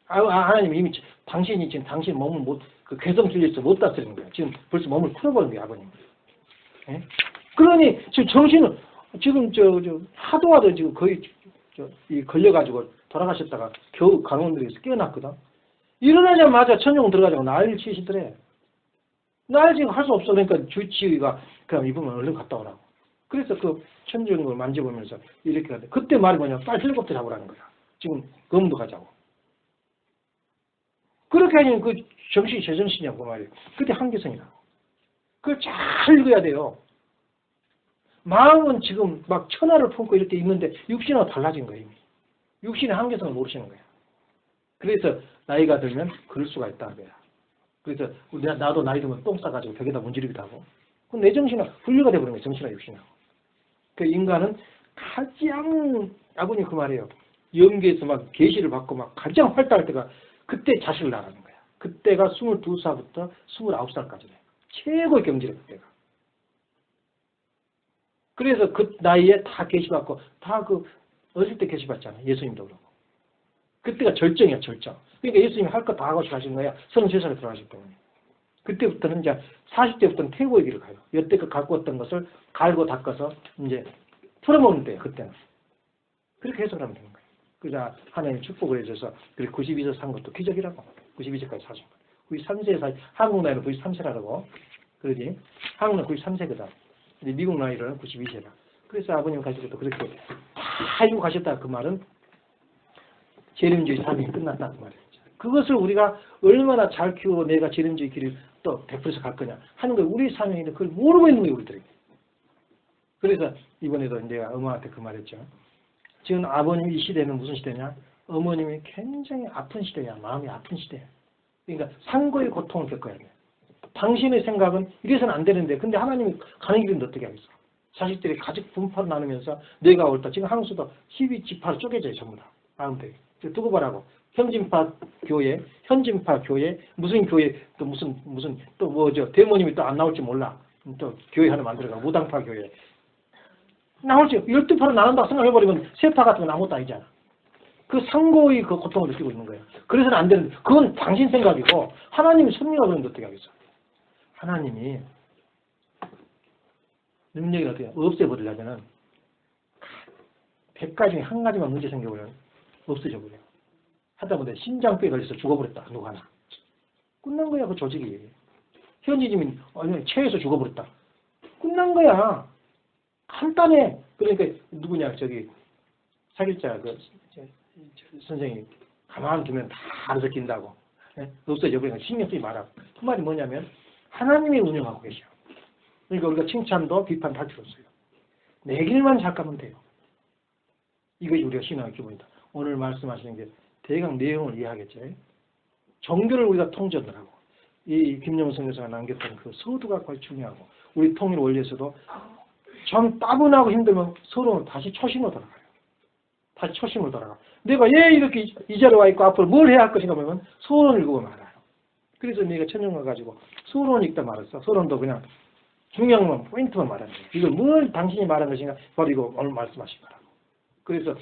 하나님이 이미 당신이 지금 당신 몸을 그 괴성 들려서 못 다스리는 거야. 지금 벌써 몸을 풀어버린 거야 아버님. 예? 그러니 지금 정신은 지금 하도 지금 거의 걸려가지고 돌아가셨다가 겨우 간호원들에서 깨어났거든. 일어나자마자 천정 들어가자고 난리를 치시더래. 날 지금 할 수 없어. 그러니까 주치의가 그럼 이분은 얼른 갔다 오라고. 그래서 그 천정을 만져보면서 이렇게 하는데 그때 말이 뭐냐. 빨리 헬리콥터 잡으라는 거야. 지금 검도 가자고. 그렇게 하면 그 정신이 제정신이냐고 그 말이에요. 그때 한계성이라고. 그걸 잘 읽어야 돼요. 마음은 지금 막 천하를 품고 이렇게 있는데 육신하고 달라진 거예요. 이미. 육신의 한계성을 모르시는 거예요. 그래서 나이가 들면 그럴 수가 있다는 거야. 그래서 나도 나이 들면 똥 싸가지고 벽에다 문지르기도 하고. 내 정신은 분리가 돼버린 거예요. 정신하고 육신하고. 그 인간은 가장 아버님 그 말이에요. 영계에서 막 계시를 받고 막 가장 활달할 때가 그때 자식을 낳는 거야. 그때가 22살부터 29살까지래. 최고의 경지래 그때가. 그래서 그 나이에 다 계시받고 다 그 어릴 때 계시받잖아. 예수님도 그러고. 그때가 절정이야 절정. 그러니까 예수님이 할 거 다 하고 가신 거야. 33살에 들어가실 때문에. 그때부터는 이제 40대부터는 태고의 길을 가요. 여태껏 갖고 왔던 것을 갈고 닦아서 이제 풀어먹는 때예요. 그때는. 그렇게 해석을 하면 되는 거예요. 그래서 하나님 축복을 해줘서 92세 산 것도 기적이라고. 92세까지 사신 거. 93세에 한국 나이로 93세라고. 그러지? 한국 나이 93세거든. 근데 미국 나이로는 92세라. 그래서 아버님 가실 때도 그렇게 다 알고 가셨다. 그 말은 재림주의 삶이 끝났다. 그 말이에요. 그것을 우리가 얼마나 잘 키우고 내가 재림주의 길을 또 베풀어서 갈 거냐 하는 걸 우리 사명인데 그걸 모르고 있는 거예요. 우리들이. 그래서 이번에도 내가 어머한테 그 말했죠. 지금 아버님 이 시대는 무슨 시대냐? 어머님이 굉장히 아픈 시대야. 마음이 아픈 시대야. 그러니까 상고의 고통을 겪어야 돼. 당신의 생각은 이래서는 안 되는데 근데 하나님이 가는 길은 어떻게 하겠어? 자식들이 가족 분파로 나누면서 내가 옳다. 지금 한국에서도 12지파로 쪼개져요. 전부 다. 마음대로. 두고 보라고. 현진파 교회, 무슨 교회, 또 무슨 또 뭐죠? 대모님이 또 안 나올지 몰라. 또 교회 하나 만들어가 무당파 교회. 나올지 12파로 나눈다고 생각해버리면 세파 같은 건 아무것도 아니잖아. 그 상고의 그 고통을 느끼고 있는 거예요. 그래서는 안 되는데 그건 당신 생각이고 하나님이 섭리가 그런데 어떻게 하겠어? 하나님이 능력이 어떻게 없애버리려면은 100가지 중에 한 가지만 문제 생겨버려요. 없어져 버려요. 하다 보니 심장병에 걸려서 죽어버렸다. 누구 하나. 끝난 거야 그 조직이. 현지님이 체해서 죽어버렸다. 끝난 거야. 간단해. 그러니까 누구냐 저기 사길자 그 선생님 가만 두면 다 알아서 낀다고. 없어져 버리니까 신경 쓰지 마라. 그 말이 뭐냐면 하나님이 운영하고 계셔. 그러니까 우리가 칭찬도 비판도 할 필요 없어요. 내 길만 잘 가면 돼요. 이것이 우리가 신앙의 기본이다. 오늘 말씀하시는 게 대강 내용을 이해하겠죠. 종교를 우리가 통전을 하고 이 김영선 선교사가 남겼던 그 서두가 거의 중요하고 우리 통일 원리에서도 좀 따분하고 힘들면 서로 다시 초심으로 돌아가요. 다시 초심으로 돌아가. 내가 왜 이렇게 이 자리에 와 있고 앞으로 뭘 해야 할 것인가 보면 서론을 읽어보면 알아요. 그래서 내가 천년을 가지고 서론을 읽다 말았어. 서론도 그냥 중요한 포인트만 말하는 거예요. 이걸 뭘 당신이 말한 것인가 바로 이거 오늘 말씀하신 거라고. 그래서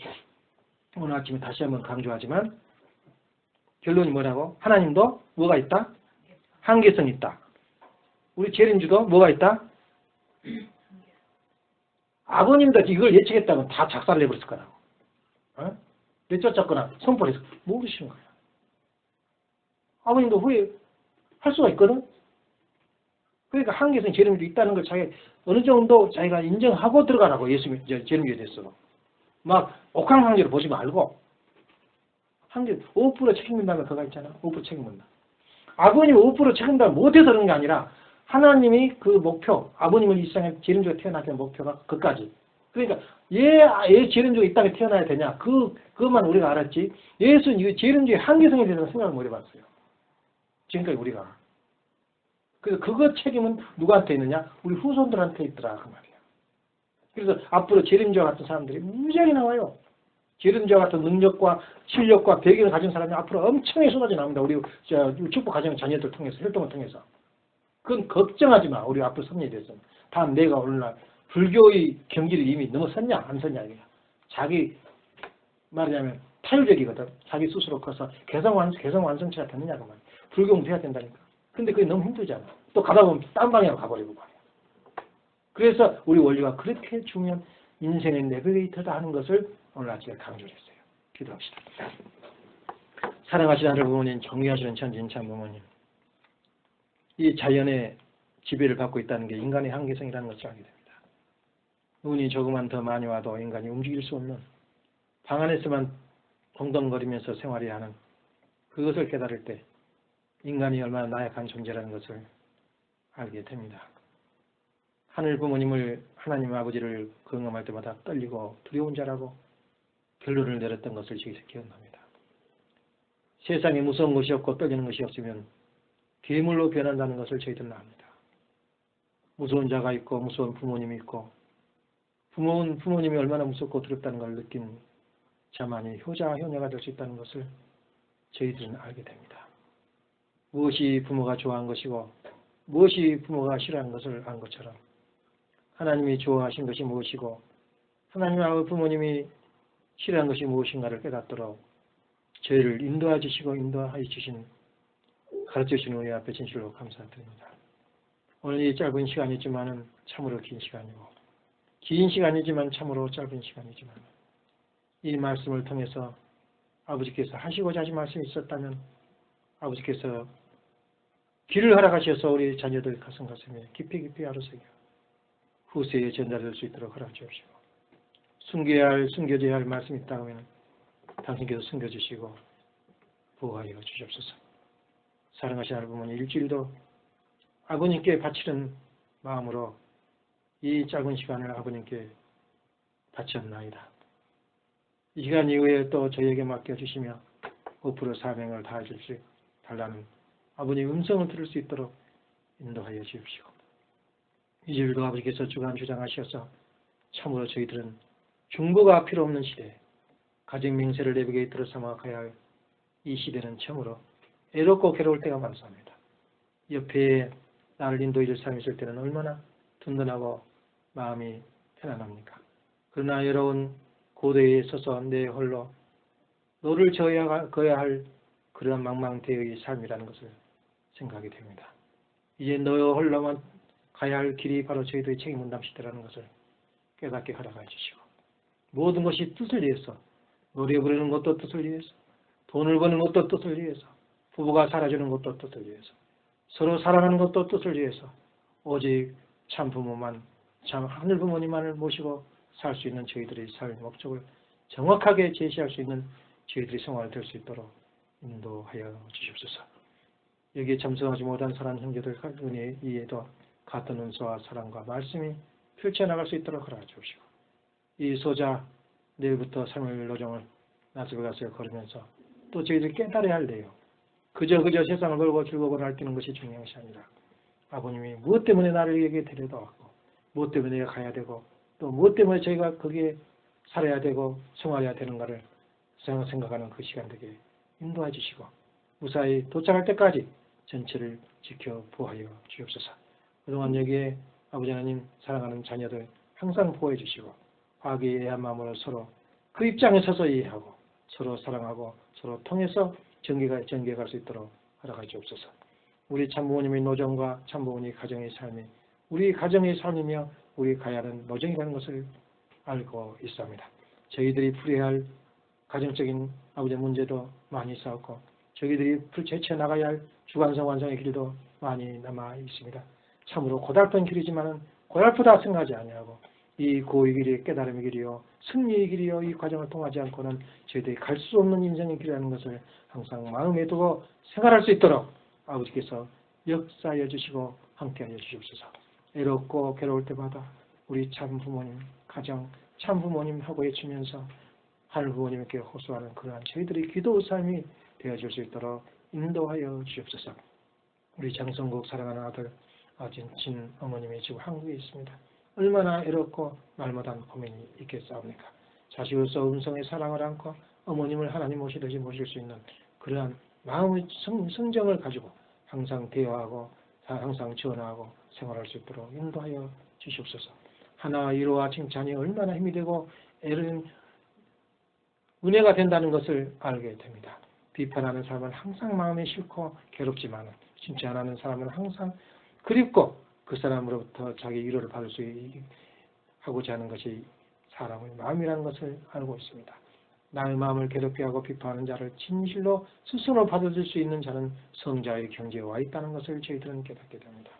오늘 아침에 다시 한번 강조하지만 결론이 뭐라고? 하나님도 뭐가 있다? 한계성이 있다. 우리 재림주도 뭐가 있다? 아버님도 이걸 예측했다면 다 작살을 내버렸을 거라고. 어? 내쫓았거나 선포를 해서 모르시는 거야. 아버님도 후에 할 수가 있거든. 그러니까 한계성 재림도 있다는 걸 자기 어느 정도 자기가 인정하고 들어가라고. 예수님 재림교에 대해서 막 옥황상제로 보지 말고 한계 5% 책임진다면 그거 있잖아. 5% 책임진다. 아버님 5% 책임다 못해서 그런 게 아니라 하나님이 그 목표, 아버님을 이 세상에 재림주가 태어나게 된 목표가 그까지. 그러니까 얘 재림주가 이 땅에 태어나야 되냐? 그것만 우리가 알았지. 예수는 이 재림주의 한계성에 대해서 생각을 못 해봤어요. 지금까지 우리가. 그래서 그거 책임은 누구한테 있느냐? 우리 후손들한테 있더라 그 말이에요. 그래서 앞으로 재림주와 같은 사람들이 무지하게 나와요. 재림주와 같은 능력과 실력과 배경을 가진 사람이 앞으로 엄청나게 쏟아져 나옵니다. 우리 축복 가정 자녀들 통해서 활동을 통해서. 그건 걱정하지 마. 우리 앞으로 섭리에 대해서는. 다음 내가 오늘날 불교의 경기를 이미 넘어섰냐 안 섰냐 이게. 자기 말하자면 타율적이거든. 자기 스스로 커서 개성완성체가 됐느냐고 말이야. 불교는 돼야 된다니까. 근데 그게 너무 힘들잖아. 또 가다 보면 딴 방향으로 가버리고 말이야. 그래서 우리 원리가 그렇게 중요한 인생의 내비게이터다 하는 것을 오늘 아침에 강조를 했어요. 기도합시다. 사랑하시는 하늘 부모님, 존귀하시는 천진참 부모님. 이 자연의 지배를 받고 있다는 게 인간의 한계성이라는 것을 알게 됩니다. 운이 조금만 더 많이 와도 인간이 움직일 수 없는 방 안에서만 동동거리면서 생활해야 하는 그것을 깨달을 때 인간이 얼마나 나약한 존재라는 것을 알게 됩니다. 하늘 부모님을 하나님 아버지를 경험할 때마다 떨리고 두려운 자라고 결론을 내렸던 것을 저희서 기억납니다. 세상에 무서운 것이 없고 떨리는 것이 없으면 괴물로 변한다는 것을 저희들은 압니다. 무서운 자가 있고 무서운 부모님이 있고 부모님이 얼마나 무섭고 두렵다는 걸 느낀 자만이 효자, 효녀가 될 수 있다는 것을 저희들은 알게 됩니다. 무엇이 부모가 좋아한 것이고 무엇이 부모가 싫어하는 것을 안 것처럼 하나님이 좋아하신 것이 무엇이고 하나님하고 부모님이 싫어하는 것이 무엇인가를 깨닫도록 저희를 인도해 주시고 인도해 주신 가르쳐 주시는 우리 앞에 진실로 감사드립니다. 오늘 이 짧은 시간이지만은 참으로 긴 시간이고 긴 시간이지만 참으로 짧은 시간이지만 이 말씀을 통해서 아버지께서 하시고자 하신 말씀이 있었다면 아버지께서 길을 허락하셔서 우리 자녀들 가슴에 깊이 아로새겨 후세에 전달될 수 있도록 허락해 주시고 숨겨져야 할 말씀이 있다고 하면 당신께서 숨겨주시고 보호하여 주시옵소서. 사랑하시는 하나님 부모님, 일주일도 아버님께 바치는 마음으로 이 짧은 시간을 아버님께 바쳤나이다. 이 시간 이후에 또 저희에게 맡겨주시며 5% 사명을 다해 줄 수 달라는 아버님 음성을 들을 수 있도록 인도하여 주십시오. 이 주일도 아버지께서 주관 주장하셔서 참으로 저희들은 중보가 필요 없는 시대, 가정 명세를 내비게이터로 삼아 가야 할 이 시대는 참으로 애롭고 괴로울 때가 많습니다. 옆에 나를 인도해 줄 사람이 있을 때는 얼마나 든든하고 마음이 편안합니까? 그러나 여러분 고대에 서서 내 홀로 너를 거야 할 그런 망망대의 삶이라는 것을 생각이 됩니다. 이제 너 홀로만 가야 할 길이 바로 저희들의 책임분담 시대라는 것을 깨닫게 허락해 주시고 모든 것이 뜻을 위해서 노래 부르는 것도 뜻을 위해서 돈을 버는 것도 뜻을 위해서 부부가 살아주는 것도 뜻을 위해서 서로 사랑하는 것도 뜻을 위해서 오직 참 부모만 참 하늘 부모님만을 모시고 살 수 있는 저희들의 삶의 목적을 정확하게 제시할 수 있는 저희들의 생활이 될 수 있도록 인도하여 주시옵소서. 여기에 참석하지 못한 사랑 형제들 은혜 이에도 같은 은혜와 사랑과 말씀이 펼쳐나갈 수 있도록 허락해 주시고 이 소자 내일부터 삶의 노정을 나스베 가서 걸으면서 또 저희들이 깨달아야 할 내용 그저 세상을 걸고 즐거워 날뛰는 것이 중요한 것이 아니라 아버님이 무엇 때문에 나를 여기에 데려다 왔고 무엇 때문에 내가 가야 되고 또 무엇 때문에 저희가 거기에 살아야 되고 생활해야 되는가를 생각하는 그 시간 되게 인도해 주시고 무사히 도착할 때까지 전체를 지켜 보호하여 주옵소서. 그동안 여기에 아버지 하나님 사랑하는 자녀들 항상 보호해 주시고 화기의 애한 마음으로 서로 그 입장에 서서 이해하고 서로 사랑하고 서로 통해서 전개해 갈 수 있도록 허락해 주옵소서. 우리 참부모님의 노정과 참부모님의 가정의 삶이 우리 가정의 삶이며 우리 가야 하는 노정이라는 것을 알고 있습니다. 저희들이 풀어야 할 가정적인 아버지의 문제도 많이 있었고 저희들이 제쳐나가야 할 주관성 완성의 길도 많이 남아 있습니다. 참으로 고달픈 길이지만은 고달프다 생각하지 아니하고 이 고의 길이 깨달음의 길이요 승리의 길이요 이 과정을 통하지 않고는 저희들이 갈 수 없는 인생의 길이라는 것을 항상 마음에 두고 생활할 수 있도록 아버지께서 역사하여 주시고 함께하여 주시옵소서. 애롭고 괴로울 때마다 우리 참 부모님 가정 참 부모님하고 외치면서 하늘 부모님께 호소하는 그러한 저희들의 기도 삶이 되어줄 수 있도록 인도하여 주옵소서. 우리 장성국 사랑하는 아들 아진친 어머님이 지금 한국에 있습니다. 얼마나 애롭고 말 못한 고민이 있겠사옵니까? 자식으로서 음성의 사랑을 안고 어머님을 하나님 오시듯이 모실 수 있는 그러한 마음의 성정을 가지고 항상 대화하고 항상 전화하고 생활할 수 있도록 인도하여 주시옵소서. 하나와 위로와 칭찬이 얼마나 힘이 되고 은혜가 된다는 것을 알게 됩니다. 비판하는 사람은 항상 마음이 싫고 괴롭지만 칭찬하는 사람은 항상 그립고 그 사람으로부터 자기 위로를 받을 수 하고자 하는 것이 사람의 마음이라는 것을 알고 있습니다. 나의 마음을 괴롭게 하고 비판하는 자를 진실로 스스로 받아들일 수 있는 자는 성자의 경지에 와 있다는 것을 저희들은 깨닫게 됩니다.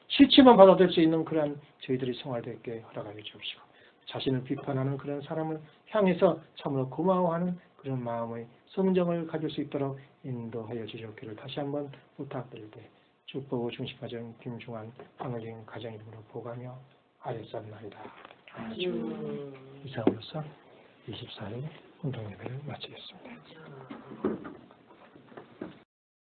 싫지만 받아들일 수 있는 그러한 저희들이 생활되게 허락하여 주옵시고 자신을 비판하는 그런 사람을 향해서 참으로 고마워하는 그런 마음의 성정을 가질 수 있도록 인도하여 주시옵기를 다시 한번 부탁드릴 때 축복의 중심가정 김중환 황을링 가정 이름으로 보가며 아뢰옵나이다. 이상으로서 24일 운동예배를 마치겠습니다.